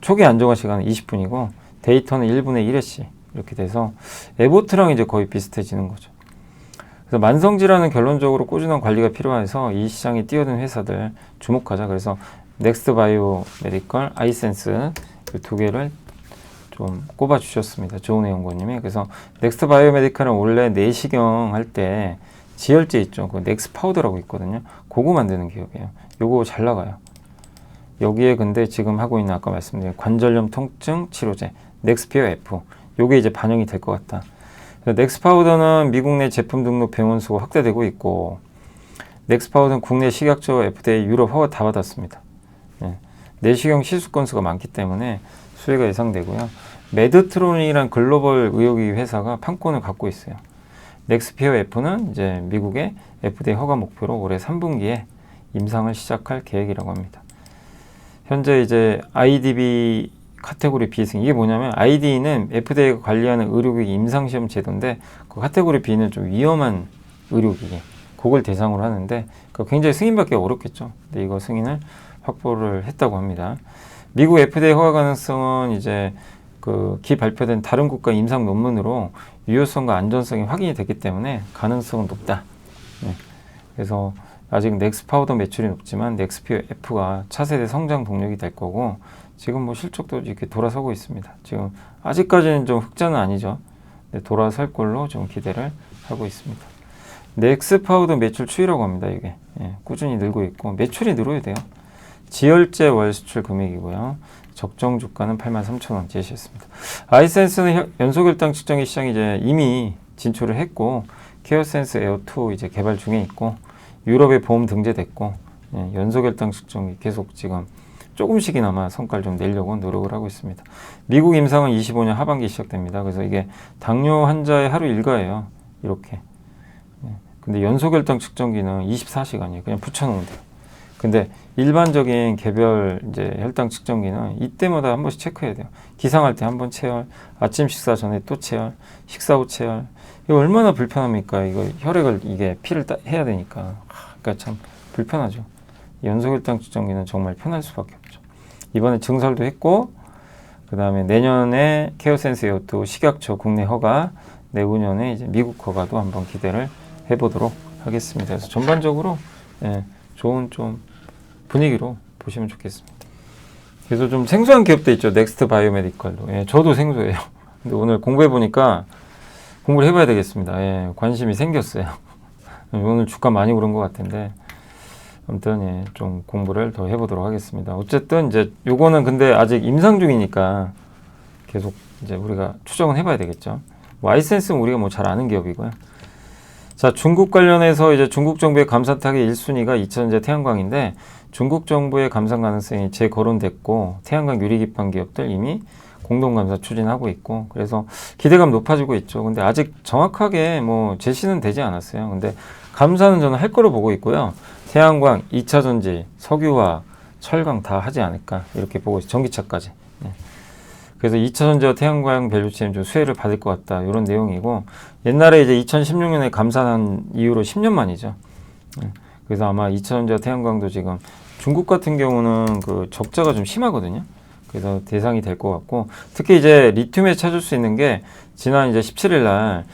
초기 안정화 시간은 20분이고 데이터는 1분에 1회씩 이렇게 돼서 에보트랑 이제 거의 비슷해지는 거죠. 그래서 만성질환은 결론적으로 꾸준한 관리가 필요해서 이 시장에 뛰어든 회사들 주목하자. 그래서 넥스트 바이오 메디컬, 아이센스 이 두 개를 좀 꼽아 주셨습니다. 조은혜 연구원님이. 그래서 넥스트 바이오 메디컬은 원래 내시경 할 때 지혈제 있죠. 그 넥스 파우더라고 있거든요. 그거 만드는 기업이에요. 요거 잘 나가요. 여기에 근데 지금 하고 있는 아까 말씀드린 관절염 통증 치료제 넥스피어 F 요게 이제 반영이 될 것 같다. 넥스파우더는 미국 내 제품 등록 병원 수가 확대되고 있고 넥스파우더는 국내 식약처 FDA 유럽 허가 다 받았습니다. 내시경 시술 건수가 많기 때문에 수혜가 예상되고요. 메드트론이란 글로벌 의료기기 회사가 판권을 갖고 있어요. 넥스피어 F는 이제 미국의 FDA 허가 목표로 올해 3분기에 임상을 시작할 계획이라고 합니다. 현재 이제 IDB 카테고리 B승 이게 뭐냐면 ID는 FDA가 관리하는 의료기기 임상시험 제도인데 그 카테고리 B는 좀 위험한 의료기기 그걸 대상으로 하는데 굉장히 승인받기 어렵겠죠. 근데 이거 승인을 확보를 했다고 합니다. 미국 FDA 허가 가능성은 이제 기 발표된 다른 국가 임상 논문으로 유효성과 안전성이 확인이 됐기 때문에 가능성은 높다. 그래서 아직 넥스파우더 매출이 높지만 넥스피어 F가 차세대 성장 동력이 될 거고 지금 뭐 실적도 이렇게 돌아서고 있습니다. 지금 아직까지는 좀 흑자는 아니죠. 근데 돌아설 걸로 좀 기대를 하고 있습니다. 넥스파우더 매출 추이라고 합니다. 이게 꾸준히 늘고 있고 매출이 늘어야 돼요. 지혈제 월 수출 금액이고요. 적정 주가는 83,000원 제시했습니다. 아이센스는 연소결당 측정기 시장이 이제 이미 진출을 했고 케어센스 에어2 이제 개발 중에 있고 유럽에 보험 등재됐고 연소결당 측정기 계속 지금 조금씩이나마 성과를 좀 내려고 노력을 하고 있습니다. 미국 임상은 25년 하반기 시작됩니다. 그래서 이게 당뇨 환자의 하루 일과예요. 이렇게. 근데 연소결당 측정기는 24시간이에요. 그냥 붙여놓으면 돼요. 근데 일반적인 개별 이제 혈당 측정기는 이때마다 한 번씩 체크해야 돼요. 기상할 때 한 번 체열, 아침 식사 전에 또 체열, 식사 후 체열. 이거 얼마나 불편합니까? 이거 혈액을 이게 피를 해야 되니까. 그러니까 참 불편하죠. 연소혈당 측정기는 정말 편할 수밖에 없죠. 이번에 증설도 했고, 그 다음에 내년에 케어센스 에어2 식약처 국내 허가, 내후년에 이제 미국 허가도 한번 기대를 해보도록 하겠습니다. 그래서 전반적으로 좋은 좀 분위기로 보시면 좋겠습니다. 그래서 좀 생소한 기업도 있죠. 넥스트 바이오메디컬도. 저도 생소해요. 근데 오늘 공부해 보니까 공부를 해봐야 되겠습니다. 관심이 생겼어요. 오늘 주가 많이 오른 것 같은데 아무튼 좀 공부를 더 해보도록 하겠습니다. 어쨌든 이제 요거는 근데 아직 임상 중이니까 계속 이제 우리가 추정은 해봐야 되겠죠. 아이센스는 우리가 뭐 잘 아는 기업이고요. 자, 중국 관련해서 이제 중국 정부의 감산 타겟 1순위가 이차전지 태양광인데 중국 정부의 감산 가능성이 재거론됐고 태양광 유리기판 기업들 이미 공동 감사 추진하고 있고 그래서 기대감 높아지고 있죠. 근데 아직 정확하게 뭐 제시는 되지 않았어요. 근데 감사는 저는 할 거로 보고 있고요. 태양광, 2차전지, 석유화학, 철강 다 하지 않을까 이렇게 보고 있어요. 전기차까지. 그래서 2차전지와 태양광 밸류체인 좀 수혜를 받을 것 같다 이런 내용이고 옛날에 이제 2016년에 감산한 이후로 10년 만이죠. 그래서 아마 2차전지와 태양광도 지금 중국 같은 경우는 그 적자가 좀 심하거든요. 그래서 대상이 될 것 같고 특히 이제 리튬에 찾을 수 있는 게 지난 이제 17일 날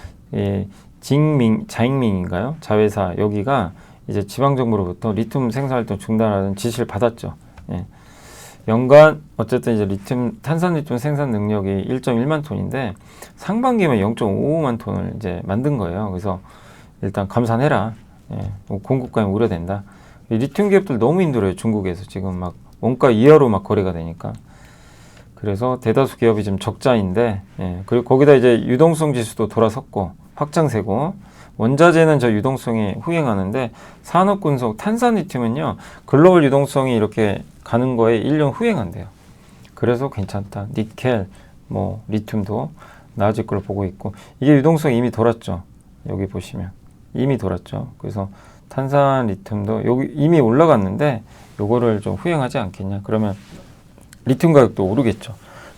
자잉밍인가요? 자회사 여기가 이제 지방정부로부터 리튬 생산활동 중단하는 지시를 받았죠. 연간 어쨌든 이제 탄산 리튬 생산 능력이 1.1만 톤인데 상반기면 0.55만 톤을 이제 만든 거예요. 그래서 일단 감산해라. 공급감이 우려된다. 리튬 기업들 너무 힘들어요. 중국에서 지금 막 원가 이하로 막 거래가 되니까. 그래서 대다수 기업이 지금 적자인데, 그리고 거기다 이제 유동성 지수도 돌아섰고 확장세고 원자재는 저 유동성이 후행하는데 산업군속 탄산 리튬은요 글로벌 유동성이 이렇게 가는 거에 1년 후행한대요. 그래서 괜찮다. 니켈, 뭐 리튬도 나아질 걸로 보고 있고 이게 유동성이 이미 돌았죠. 여기 보시면 이미 돌았죠. 그래서 탄산 리튬도 여기 이미 올라갔는데 요거를 좀 후행하지 않겠냐. 그러면 리튬 가격도 오르겠죠.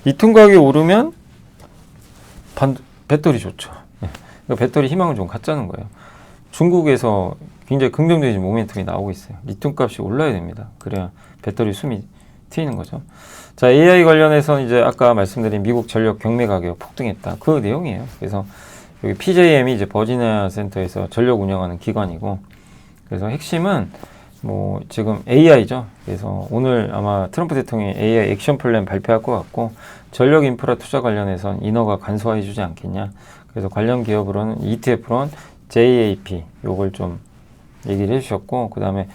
리튬 가격이 오르면 배터리 좋죠. 배터리 희망을 좀 갖자는 거예요. 중국에서 굉장히 긍정적인 모멘텀이 나오고 있어요. 리튬 값이 올라야 됩니다. 그래야 배터리 숨이 트이는 거죠. 자, AI 관련해서 이제 아까 말씀드린 미국 전력 경매 가격 폭등했다. 그 내용이에요. 그래서 여기 PJM이 이제 버지니아 센터에서 전력 운영하는 기관이고, 그래서 핵심은 뭐 지금 AI죠. 그래서 오늘 아마 트럼프 대통령이 AI 액션 플랜 발표할 것 같고, 전력 인프라 투자 관련해서는 인허가 간소화해 주지 않겠냐. 그래서 관련 기업으로는 ETF로는 JAP 요걸 좀 얘기를 해주셨고, 그 다음에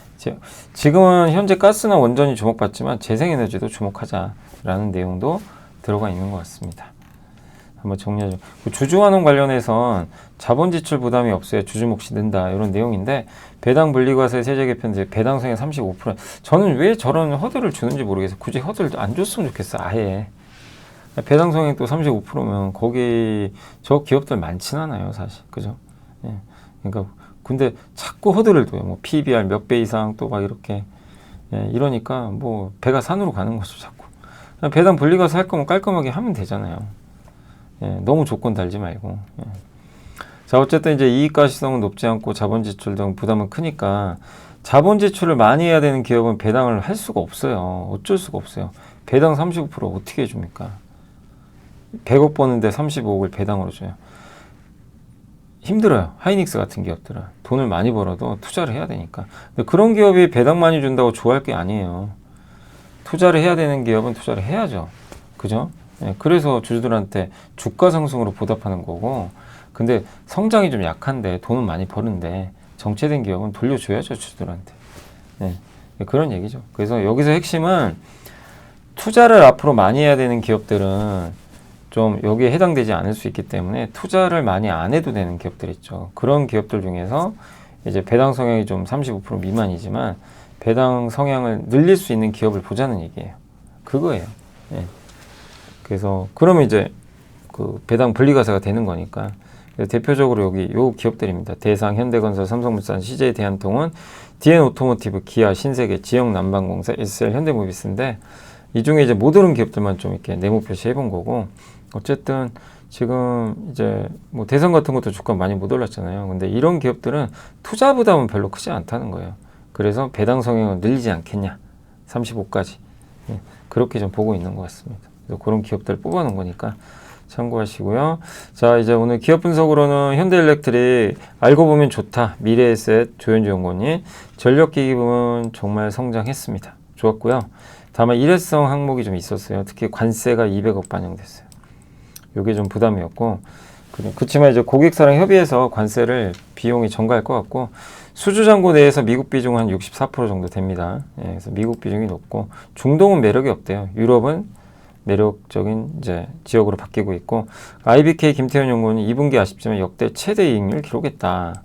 지금은 현재 가스나 원전이 주목받지만 재생에너지도 주목하자라는 내용도 들어가 있는 것 같습니다. 한번 정리하죠. 주주환원 관련해선 자본 지출 부담이 없어야 주주 몫이 는다 이런 내용인데, 배당 분리과세 세제 개편 배당 성향 35%. 저는 왜 저런 허들을 주는지 모르겠어요. 굳이 허들도 안 줬으면 좋겠어. 아예 배당 성향 또 35%면 거기 저 기업들 많진 않아요, 사실. 그죠? 예. 그러니까 근데 자꾸 허들을 둬요. 뭐 PBR 몇 배 이상 또 막 이렇게. 예, 이러니까 뭐 배가 산으로 가는 거죠, 자꾸. 그냥 배당 분리과세 할 거면 깔끔하게 하면 되잖아요. 예, 너무 조건 달지 말고. 예. 자, 어쨌든 이제 이익 가시성은 높지 않고 자본 지출 등 부담은 크니까 자본 지출을 많이 해야 되는 기업은 배당을 할 수가 없어요. 어쩔 수가 없어요. 배당 35% 어떻게 해줍니까? 100억 버는데 35억을 배당으로 줘요. 힘들어요. 하이닉스 같은 기업들은 돈을 많이 벌어도 투자를 해야 되니까. 근데 그런 기업이 배당 많이 준다고 좋아할 게 아니에요. 투자를 해야 되는 기업은 투자를 해야죠. 그죠? 예, 그래서 주주들한테 주가 상승으로 보답하는 거고, 근데 성장이 좀 약한데 돈은 많이 버는데 정체된 기업은 돌려줘야죠, 주주들한테. 예, 그런 얘기죠. 그래서 여기서 핵심은 투자를 앞으로 많이 해야 되는 기업들은 좀 여기에 해당되지 않을 수 있기 때문에 투자를 많이 안 해도 되는 기업들 있죠. 그런 기업들 중에서 이제 배당 성향이 좀 35% 미만이지만 배당 성향을 늘릴 수 있는 기업을 보자는 얘기예요. 그거예요. 예. 그래서 그러면 이제 그 배당 분리과세가 되는 거니까. 대표적으로 여기 요 기업들입니다. 대상, 현대건설, 삼성물산, CJ 대한통운, DN오토모티브, 기아, 신세계, 지역난방공사, SL, 현대모비스인데 이 중에 이제 못 오른 기업들만 좀 이렇게 네모 표시해 본 거고, 어쨌든 지금 이제 뭐 대선 같은 것도 주가 많이 못 올랐잖아요. 근데 이런 기업들은 투자 부담은 별로 크지 않다는 거예요. 그래서 배당 성향은 늘리지 않겠냐, 35까지. 예, 그렇게 좀 보고 있는 것 같습니다. 그래서 그런 기업들 뽑아놓은 거니까 참고하시고요. 자, 이제 오늘 기업 분석으로는 현대일렉트릭 알고 보면 좋다, 미래에셋 조현주 연구원님, 전력기기 부분 정말 성장했습니다. 좋았고요. 다만 일회성 항목이 좀 있었어요. 특히 관세가 200억 반영됐어요. 이게 좀 부담이었고, 그렇지만 이제 고객사랑 협의해서 관세를 비용이 전가할 것 같고, 수주잔고 내에서 미국 비중은 한 64% 정도 됩니다. 예, 그래서 미국 비중이 높고, 중동은 매력이 없대요. 유럽은 매력적인 이제 지역으로 바뀌고 있고, IBK 김태현 연구원이 2분기 아쉽지만 역대 최대 이익률 기록했다.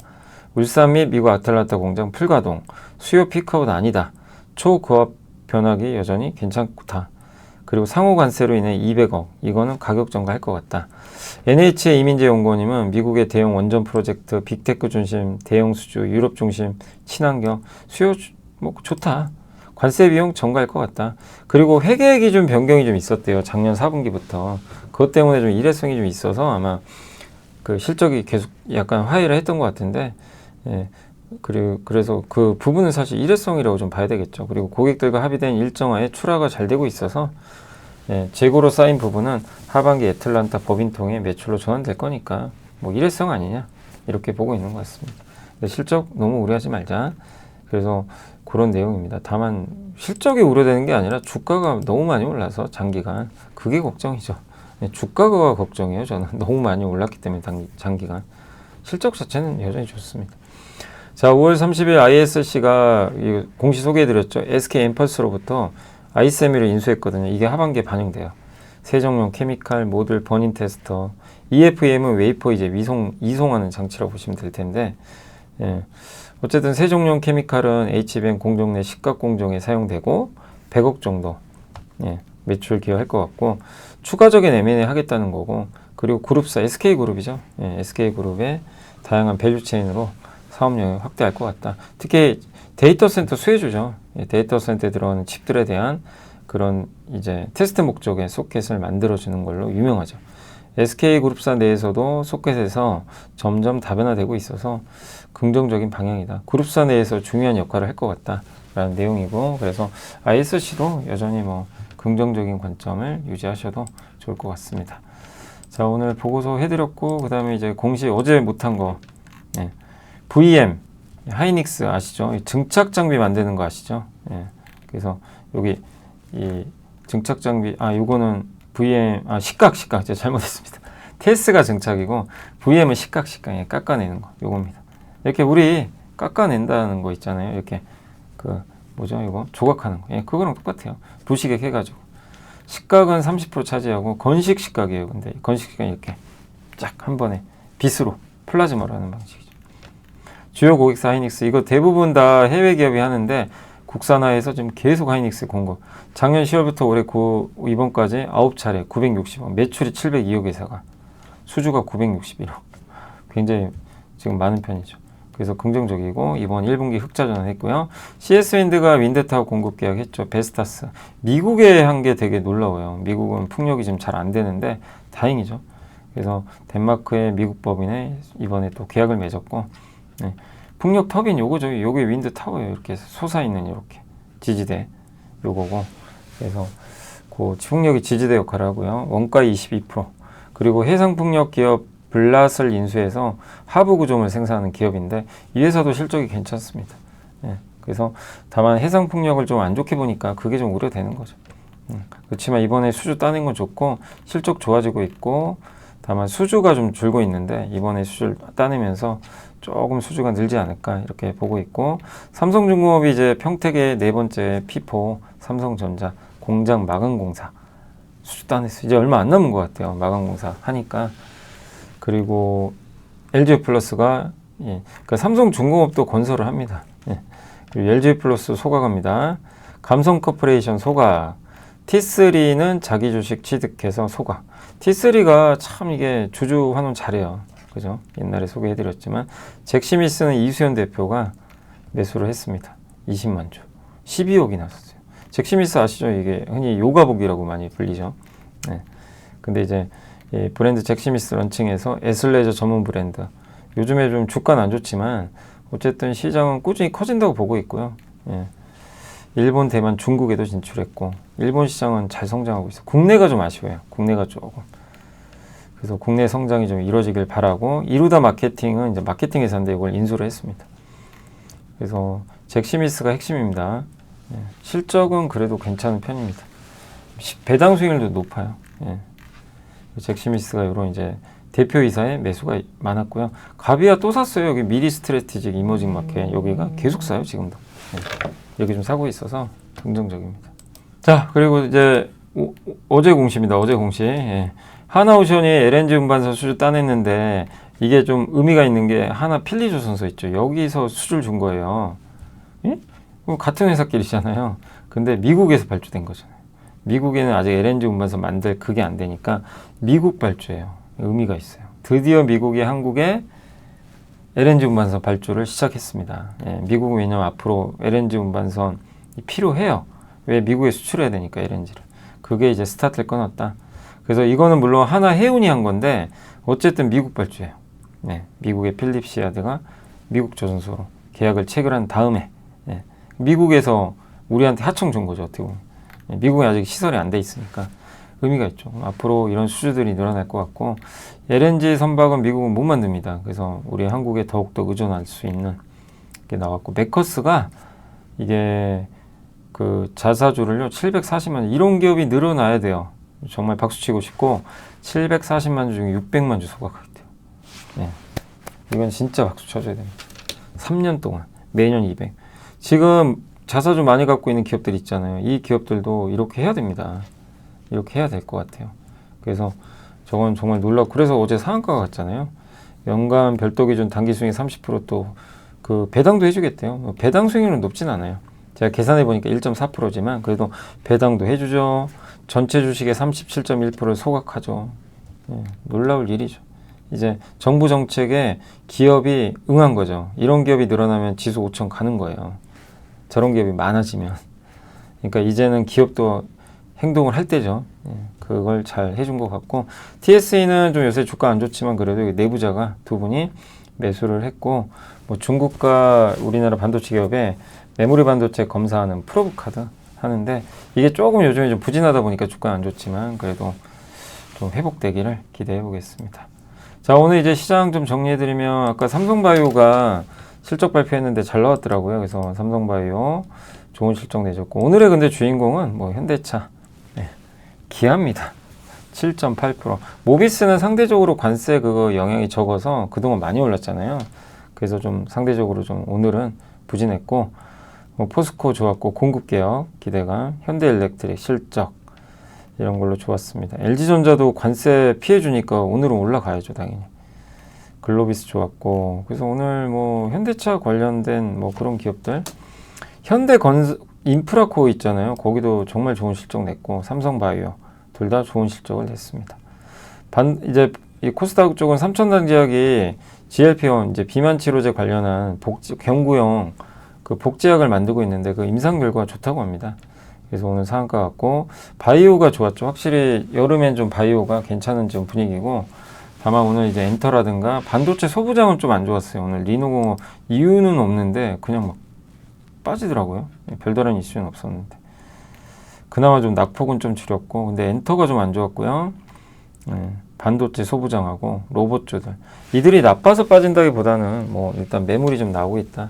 울산 및 미국 아틀란타 공장 풀가동, 수요 피크아웃 아니다. 초고압 변화기 여전히 괜찮다. 그리고 상호 관세로 인해 200억, 이거는 가격 전가할 것 같다. NH의 이민재 연구원님은 미국의 대형 원전 프로젝트, 빅테크 중심, 대형 수주, 유럽 중심, 친환경, 수요 뭐 좋다. 관세 비용 전가할 것 같다. 그리고 회계 기준 변경이 좀 있었대요. 작년 4분기부터. 그것 때문에 좀 일회성이 좀 있어서 아마 그 실적이 계속 약간 하회를 했던 것 같은데, 예. 그래서 그 부분은 사실 일회성이라고 좀 봐야 되겠죠. 그리고 고객들과 합의된 일정화에 출하가 잘 되고 있어서, 예, 재고로 쌓인 부분은 하반기 애틀란타 법인 통해 매출로 전환될 거니까 뭐 일회성 아니냐 이렇게 보고 있는 것 같습니다. 근데 실적 너무 우려하지 말자. 그래서 그런 내용입니다. 다만 실적이 우려되는 게 아니라 주가가 너무 많이 올라서 장기간 그게 걱정이죠. 예, 주가가 걱정이에요. 저는 너무 많이 올랐기 때문에 장기간 실적 자체는 여전히 좋습니다. 자, 5월 30일 ISC가 공시 소개해드렸죠. SK 엠펄스로부터 ISME를 인수했거든요. 이게 하반기에 반영돼요. 세정용 케미칼, 모듈, 버닝 테스터, EFM은 웨이퍼 이제 이송하는 장치라고 보시면 될 텐데, 예. 어쨌든 세정용 케미칼은 HBM 공정 내 식각 공정에 사용되고 100억 정도, 예, 매출 기여할 것 같고, 추가적인 M&A 하겠다는 거고, 그리고 그룹사 SK그룹이죠. 예, SK그룹의 다양한 밸류체인으로 사업 영역 확대할 것 같다. 특히 데이터 센터 수혜주죠. 예, 데이터 센터에 들어가는 칩들에 대한 그런 이제 테스트 목적의 소켓을 만들어주는 걸로 유명하죠. SK그룹사 내에서도 소켓에서 점점 다변화되고 있어서 긍정적인 방향이다. 그룹사 내에서 중요한 역할을 할 것 같다라는 내용이고, 그래서 ISC도 여전히 뭐 긍정적인 관점을 유지하셔도 좋을 것 같습니다. 자, 오늘 보고서 해드렸고, 그 다음에 이제 공시 어제 못한 거, 예. VM, 하이닉스 아시죠? 증착 장비 만드는 거 아시죠? 예. 그래서 여기 이 증착 장비, 요거는 VM, 식각, 제가 잘못했습니다. 테스가 증착이고 VM은 식각, 깎아내는 거, 요겁니다. 이렇게 우리 깎아낸다는 거 있잖아요. 이렇게 그 뭐죠 이거 조각하는 거. 예, 그거랑 똑같아요. 도시객 해가지고 시각은 30% 차지하고 건식 시각이에요. 근데 건식 시각이 이렇게 쫙 한 번에 빛으로 플라즈마로 하는 방식이죠. 주요 고객사 하이닉스 이거 대부분 다 해외 기업이 하는데 국산화해서 지금 계속 하이닉스 공급. 작년 10월부터 올해 이번까지 9차례 960억, 매출이 702억 회사가 수주가 961억. 굉장히 지금 많은 편이죠. 그래서 긍정적이고 이번 1분기 흑자 전환했고요. CS윈드가 윈드타워 공급 계약했죠. 베스타스. 미국에 한 게 되게 놀라워요. 미국은 풍력이 지금 잘 안 되는데 다행이죠. 그래서 덴마크의 미국 법인에 이번에 또 계약을 맺었고 네. 풍력 터빈 요거죠. 요게 윈드타워예요. 이렇게 솟아있는 이렇게 지지대 요거고 그래서 그 풍력이 지지대 역할을 하고요. 원가 22% 그리고 해상풍력 기업 블라스를 인수해서 하부 구조물 생산하는 기업인데 이 회사도 실적이 괜찮습니다. 예, 그래서 다만 해상 풍력을 좀 안 좋게 보니까 그게 좀 우려되는 거죠. 그렇지만 이번에 수주 따낸 건 좋고 실적 좋아지고 있고 다만 수주가 좀 줄고 있는데 이번에 수주를 따내면서 조금 수주가 늘지 않을까 이렇게 보고 있고 삼성중공업이 이제 평택의 네 번째 P4 삼성전자 공장 마감공사 수주 따냈어요. 이제 얼마 안 남은 것 같아요. 마감공사 하니까. 그리고 LG 플러스가 예, 그러니까 삼성중공업도 건설을 합니다. 예. 그리고 LG 플러스 소각합니다. 감성커퍼레이션 소각. T3는 자기 주식 취득해서 소각. T3가 참 이게 주주 환원 잘해요. 그죠? 옛날에 소개해드렸지만 잭시미스는 이수연 대표가 매수를 했습니다. 20만 주. 12억이 났었어요. 잭시미스 아시죠? 이게 흔히 요가복이라고 많이 불리죠. 네. 근데 이제 예, 브랜드 잭시미스 런칭해서 애슬레저 전문 브랜드. 요즘에 좀 주가는 안 좋지만 어쨌든 시장은 꾸준히 커진다고 보고 있고요. 예. 일본, 대만, 중국에도 진출했고 일본 시장은 잘 성장하고 있어요. 국내가 좀 아쉬워요. 국내가 조금. 그래서 국내 성장이 좀 이루어지길 바라고 이루다 마케팅은 이제 마케팅 회사인데 이걸 인수를 했습니다. 그래서 잭시미스가 핵심입니다. 예. 실적은 그래도 괜찮은 편입니다. 배당 수익률도 높아요. 예. 잭시미스가 이런 이제 대표이사의 매수가 많았고요. 가비아 또 샀어요. 여기 미리 스트래티직 이머징 마켓 여기가 계속 사요 지금도. 네. 여기 좀 사고 있어서 긍정적입니다. 자 그리고 이제 어제 공시입니다. 어제 공시. 예. 하나오션이 LNG 운반선 수주 따냈는데 이게 좀 의미가 있는 게 하나 필리조선소 있죠. 여기서 수주를 준 거예요. 예? 같은 회사끼리잖아요. 근데 미국에서 발주된 거잖아요. 미국에는 아직 LNG 운반선 만들 그게 안 되니까 미국 발주예요. 의미가 있어요. 드디어 미국이 한국에 LNG 운반선 발주를 시작했습니다. 예, 미국은 왜냐면 앞으로 LNG 운반선이 필요해요. 왜 미국에 수출해야 되니까 LNG를. 그게 이제 스타트를 끊었다. 그래서 이거는 물론 하나 해운이 한 건데 어쨌든 미국 발주예요. 네, 미국의 필립시아드가 미국 조선소로 계약을 체결한 다음에 예, 미국에서 우리한테 하청 준 거죠. 어떻게 보면. 미국에 아직 시설이 안 돼 있으니까 의미가 있죠. 앞으로 이런 수주들이 늘어날 것 같고 LNG 선박은 미국은 못 만듭니다. 그래서 우리 한국에 더욱더 의존할 수 있는 게 나왔고 메커스가 이게 그 자사주를요 740만 주 이런 기업이 늘어나야 돼요. 정말 박수치고 싶고 740만 주 중에 600만 주 소각하겠대요. 네. 이건 진짜 박수 쳐줘야 됩니다. 3년 동안 매년 200. 지금 자사주 많이 갖고 있는 기업들 있잖아요. 이 기업들도 이렇게 해야 됩니다. 이렇게 해야 될 것 같아요. 그래서 저건 정말 놀랍고 그래서 어제 상한가가 갔잖아요. 연간 별도 기준 단기 수익 30% 또 그 배당도 해주겠대요. 배당 수익률은 높진 않아요. 제가 계산해 보니까 1.4%지만 그래도 배당도 해주죠. 전체 주식의 37.1%를 소각하죠. 예, 놀라울 일이죠. 이제 정부 정책에 기업이 응한 거죠. 이런 기업이 늘어나면 지수 5천 가는 거예요. 저런 기업이 많아지면. 그러니까 이제는 기업도 행동을 할 때죠. 예, 그걸 잘 해준 것 같고 TSE는 좀 요새 주가 안 좋지만 그래도 내부자가 두 분이 매수를 했고 뭐 중국과 우리나라 반도체 기업에 메모리 반도체 검사하는 프로브카드 하는데 이게 조금 요즘에 좀 부진하다 보니까 주가 안 좋지만 그래도 좀 회복되기를 기대해 보겠습니다. 자 오늘 이제 시장 좀 정리해드리면 아까 삼성바이오가 실적 발표했는데 잘 나왔더라고요. 그래서 삼성바이오 좋은 실적 내줬고 오늘의 근데 주인공은 뭐 현대차, 네, 기아입니다. 7.8%. 모비스는 상대적으로 관세 그거 영향이 적어서 그동안 많이 올랐잖아요. 그래서 좀 상대적으로 좀 오늘은 부진했고, 뭐 포스코 좋았고, 공급개혁 기대감, 현대일렉트릭 실적 이런 걸로 좋았습니다. LG전자도 관세 피해주니까 오늘은 올라가야죠, 당연히. 글로비스 좋았고, 그래서 오늘 뭐 현대차 관련된 뭐 그런 기업들, 인프라코어 있잖아요. 거기도 정말 좋은 실적 냈고, 삼성바이오 둘 다 좋은 실적을 냈습니다. 이제 이 코스닥 쪽은 삼천단제약이 GLP-1 이제 비만 치료제 관련한 경구용 그 복제약을 만들고 있는데 그 임상 결과가 좋다고 합니다. 그래서 오늘 상한가 같고, 바이오가 좋았죠. 확실히 여름엔 좀 바이오가 괜찮은 좀 분위기고, 다만 오늘 이제 엔터라든가 반도체 소부장은 좀 안 좋았어요. 오늘 리노공업 이유는 없는데 그냥 막 빠지더라고요. 별다른 이슈는 없었는데. 그나마 좀 낙폭은 좀 줄였고, 근데 엔터가 좀 안 좋았고요. 반도체 소부장하고 로봇주들. 이들이 나빠서 빠진다기보다는 뭐 일단 매물이 좀 나오고 있다.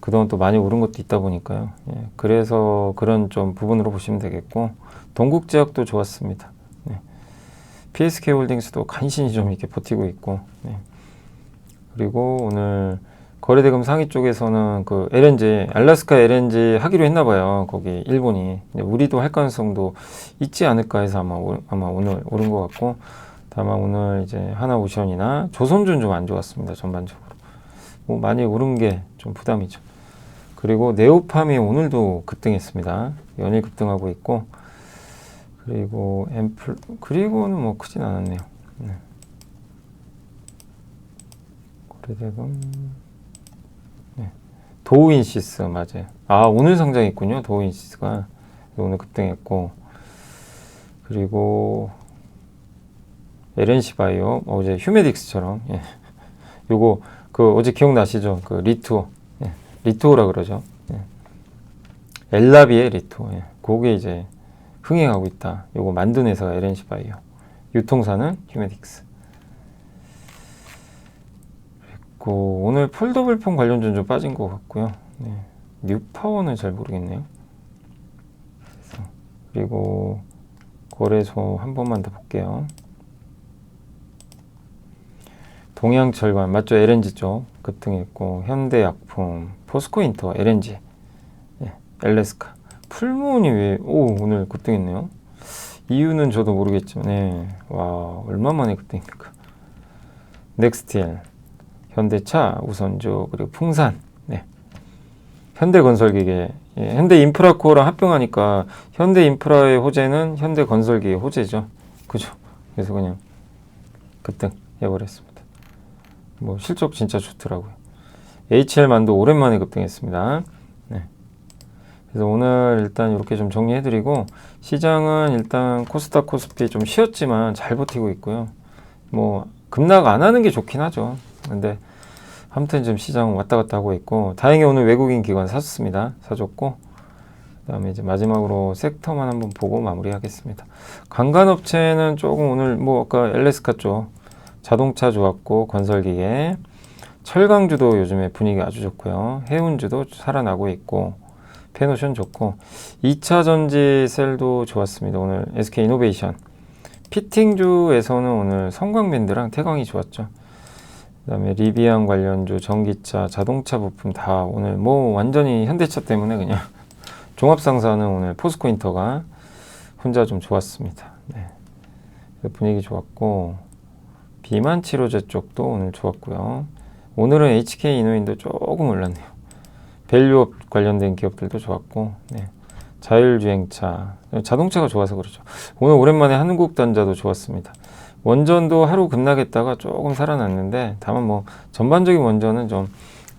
그동안 또 많이 오른 것도 있다 보니까요. 예, 그래서 그런 좀 부분으로 보시면 되겠고, 동국제약도 좋았습니다. 네. PSK홀딩스도 간신히 좀 이렇게 버티고 있고, 네. 그리고 오늘 거래대금 상위 쪽에서는 그 LNG, 알래스카 LNG 하기로 했나 봐요. 거기 일본이. 우리도 할 가능성도 있지 않을까 해서 아마 오늘 오른 것 같고, 다만 오늘 이제 하나오션이나 조선주는 좀 안 좋았습니다. 전반적으로. 뭐 많이 오른 게 좀 부담이죠. 그리고 네오팜이 오늘도 급등했습니다. 연일 급등하고 있고, 그리고 그리고는 뭐 크진 않았네요. 네. 거래대금. 네. 도우인시스 맞아요. 아, 오늘 상장했군요. 도우인시스가 오늘 급등했고, 그리고 LNC 바이오 어제 휴메딕스처럼, 예. 요거 그 어제 기억나시죠? 그 리투어, 예. 리투어라 그러죠. 예. 엘라비의 리투어, 예. 그게 이제 흥행하고 있다. 요거 만든 회사가 LNC 바이오, 유통사는 휴메딕스. 그리고 오늘 폴더블폰 관련주는 좀 빠진 것 같고요. 네. 뉴파워는 잘 모르겠네요. 그리고 거래소 한 번만 더 볼게요. 동양철관 맞죠? LNG 쪽 급등했고, 현대약품, 포스코인터, LNG, 예, 엘레스카, 풀무원이 왜 오늘 급등했네요. 이유는 저도 모르겠지만, 네. 와, 얼마 만에 급등입니까? 넥스틸, 현대차, 우선주, 그리고 풍산, 네. 현대건설기계, 예, 현대인프라코어랑 합병하니까 현대인프라의 호재는 현대건설기의 호재죠. 그죠? 그래서 그냥 급등 해버렸습니다. 뭐 실적 진짜 좋더라고요. HL만도 오랜만에 급등했습니다. 네. 그래서 오늘 일단 이렇게 좀 정리해드리고, 시장은 일단 코스닥 코스피 좀 쉬었지만 잘 버티고 있고요. 뭐 급락 안 하는 게 좋긴 하죠. 근데 아무튼 좀 시장은 왔다 갔다 하고 있고, 다행히 오늘 외국인 기관 사줬습니다. 사줬고, 그 다음에 이제 마지막으로 섹터만 한번 보고 마무리하겠습니다. 관광업체는 조금 오늘 뭐 아까 엘레스카 쪽 자동차 좋았고, 건설기계, 철강주도 요즘에 분위기 아주 좋고요. 해운주도 살아나고 있고, 페노션 좋고, 2차 전지 셀도 좋았습니다. 오늘 SK 이노베이션. 피팅주에서는 오늘 성광밴드랑 태광이 좋았죠. 그 다음에 리비안 관련주, 전기차, 자동차 부품 다 오늘 뭐 완전히 현대차 때문에 그냥 종합상사는 오늘 포스코인터가 혼자 좀 좋았습니다. 네. 분위기 좋았고, 비만 치료제 쪽도 오늘 좋았고요. 오늘은 HK 이노인도 조금 올랐네요. 밸류업 관련된 기업들도 좋았고, 네. 자율주행차, 자동차가 좋아서 그렇죠. 오늘 오랜만에 한국단자도 좋았습니다. 원전도 하루 급락했다가 조금 살아났는데, 다만 뭐 전반적인 원전은 좀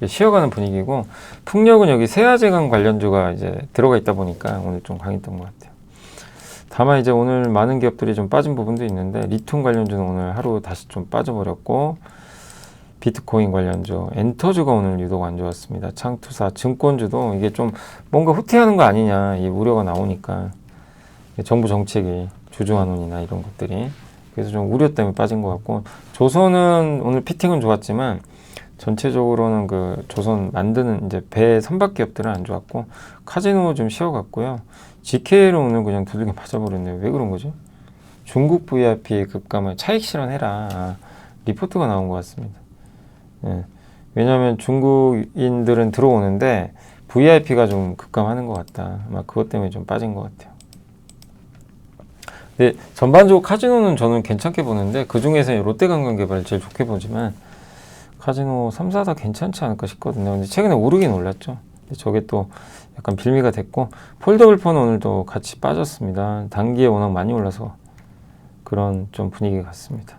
쉬어가는 분위기고, 풍력은 여기 세아제강 관련주가 이제 들어가 있다 보니까 오늘 좀 강했던 것 같아요. 다만 이제 오늘 많은 기업들이 좀 빠진 부분도 있는데, 리튬 관련주는 오늘 하루 다시 좀 빠져버렸고, 비트코인 관련주, 엔터주가 오늘 유독 안 좋았습니다. 창투사, 증권주도 이게 좀 뭔가 후퇴하는 거 아니냐 이 우려가 나오니까, 정부 정책이 주주환원이나 이런 것들이, 그래서 좀 우려 때문에 빠진 것 같고, 조선은 오늘 피팅은 좋았지만 전체적으로는 그 조선 만드는 이제 배 선박 기업들은 안 좋았고, 카지노 좀 쉬어갔고요. GK는 오늘 그냥 두들겨 맞아버렸네요. 왜 그런 거지? 중국 VIP 급감을 차익 실현해라, 리포트가 나온 것 같습니다. 예. 왜냐하면 중국인들은 들어오는데 VIP가 좀 급감하는 것 같다. 아마 그것 때문에 좀 빠진 것 같아요. 근데 전반적으로 카지노는 저는 괜찮게 보는데 그 중에서 롯데관광개발을 제일 좋게 보지만 카지노 3사 다 괜찮지 않을까 싶거든요. 근데 최근에 오르긴 올랐죠. 근데 저게 또 약간 빌미가 됐고 폴더블4는 오늘도 같이 빠졌습니다. 단기에 워낙 많이 올라서 그런 좀 분위기 같습니다.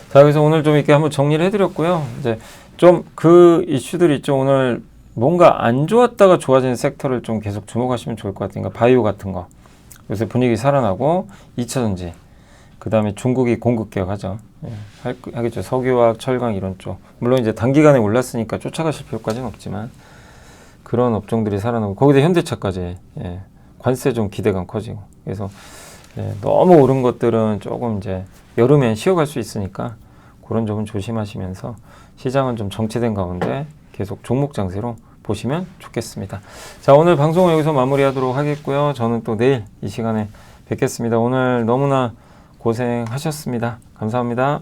자, 그래서 오늘 좀 이렇게 한번 정리를 해드렸고요. 이제 좀 그 이슈들이 있죠. 오늘 뭔가 안 좋았다가 좋아지는 섹터를 좀 계속 주목하시면 좋을 것 같아요. 그러니까 바이오 같은 거. 요새 분위기 살아나고 2차전지. 그 다음에 중국이 공급 개혁하죠. 예, 하겠죠. 석유화학, 철강 이런 쪽. 물론 이제 단기간에 올랐으니까 쫓아가실 필요까지는 없지만 그런 업종들이 살아나고 거기다 현대차까지 예, 관세 좀 기대감 커지고 그래서 예, 너무 오른 것들은 조금 이제 여름엔 쉬어갈 수 있으니까 그런 점은 조심하시면서 시장은 좀 정체된 가운데 계속 종목 장세로 보시면 좋겠습니다. 자, 오늘 방송은 여기서 마무리하도록 하겠고요. 저는 또 내일 이 시간에 뵙겠습니다. 오늘 너무나 고생하셨습니다. 감사합니다.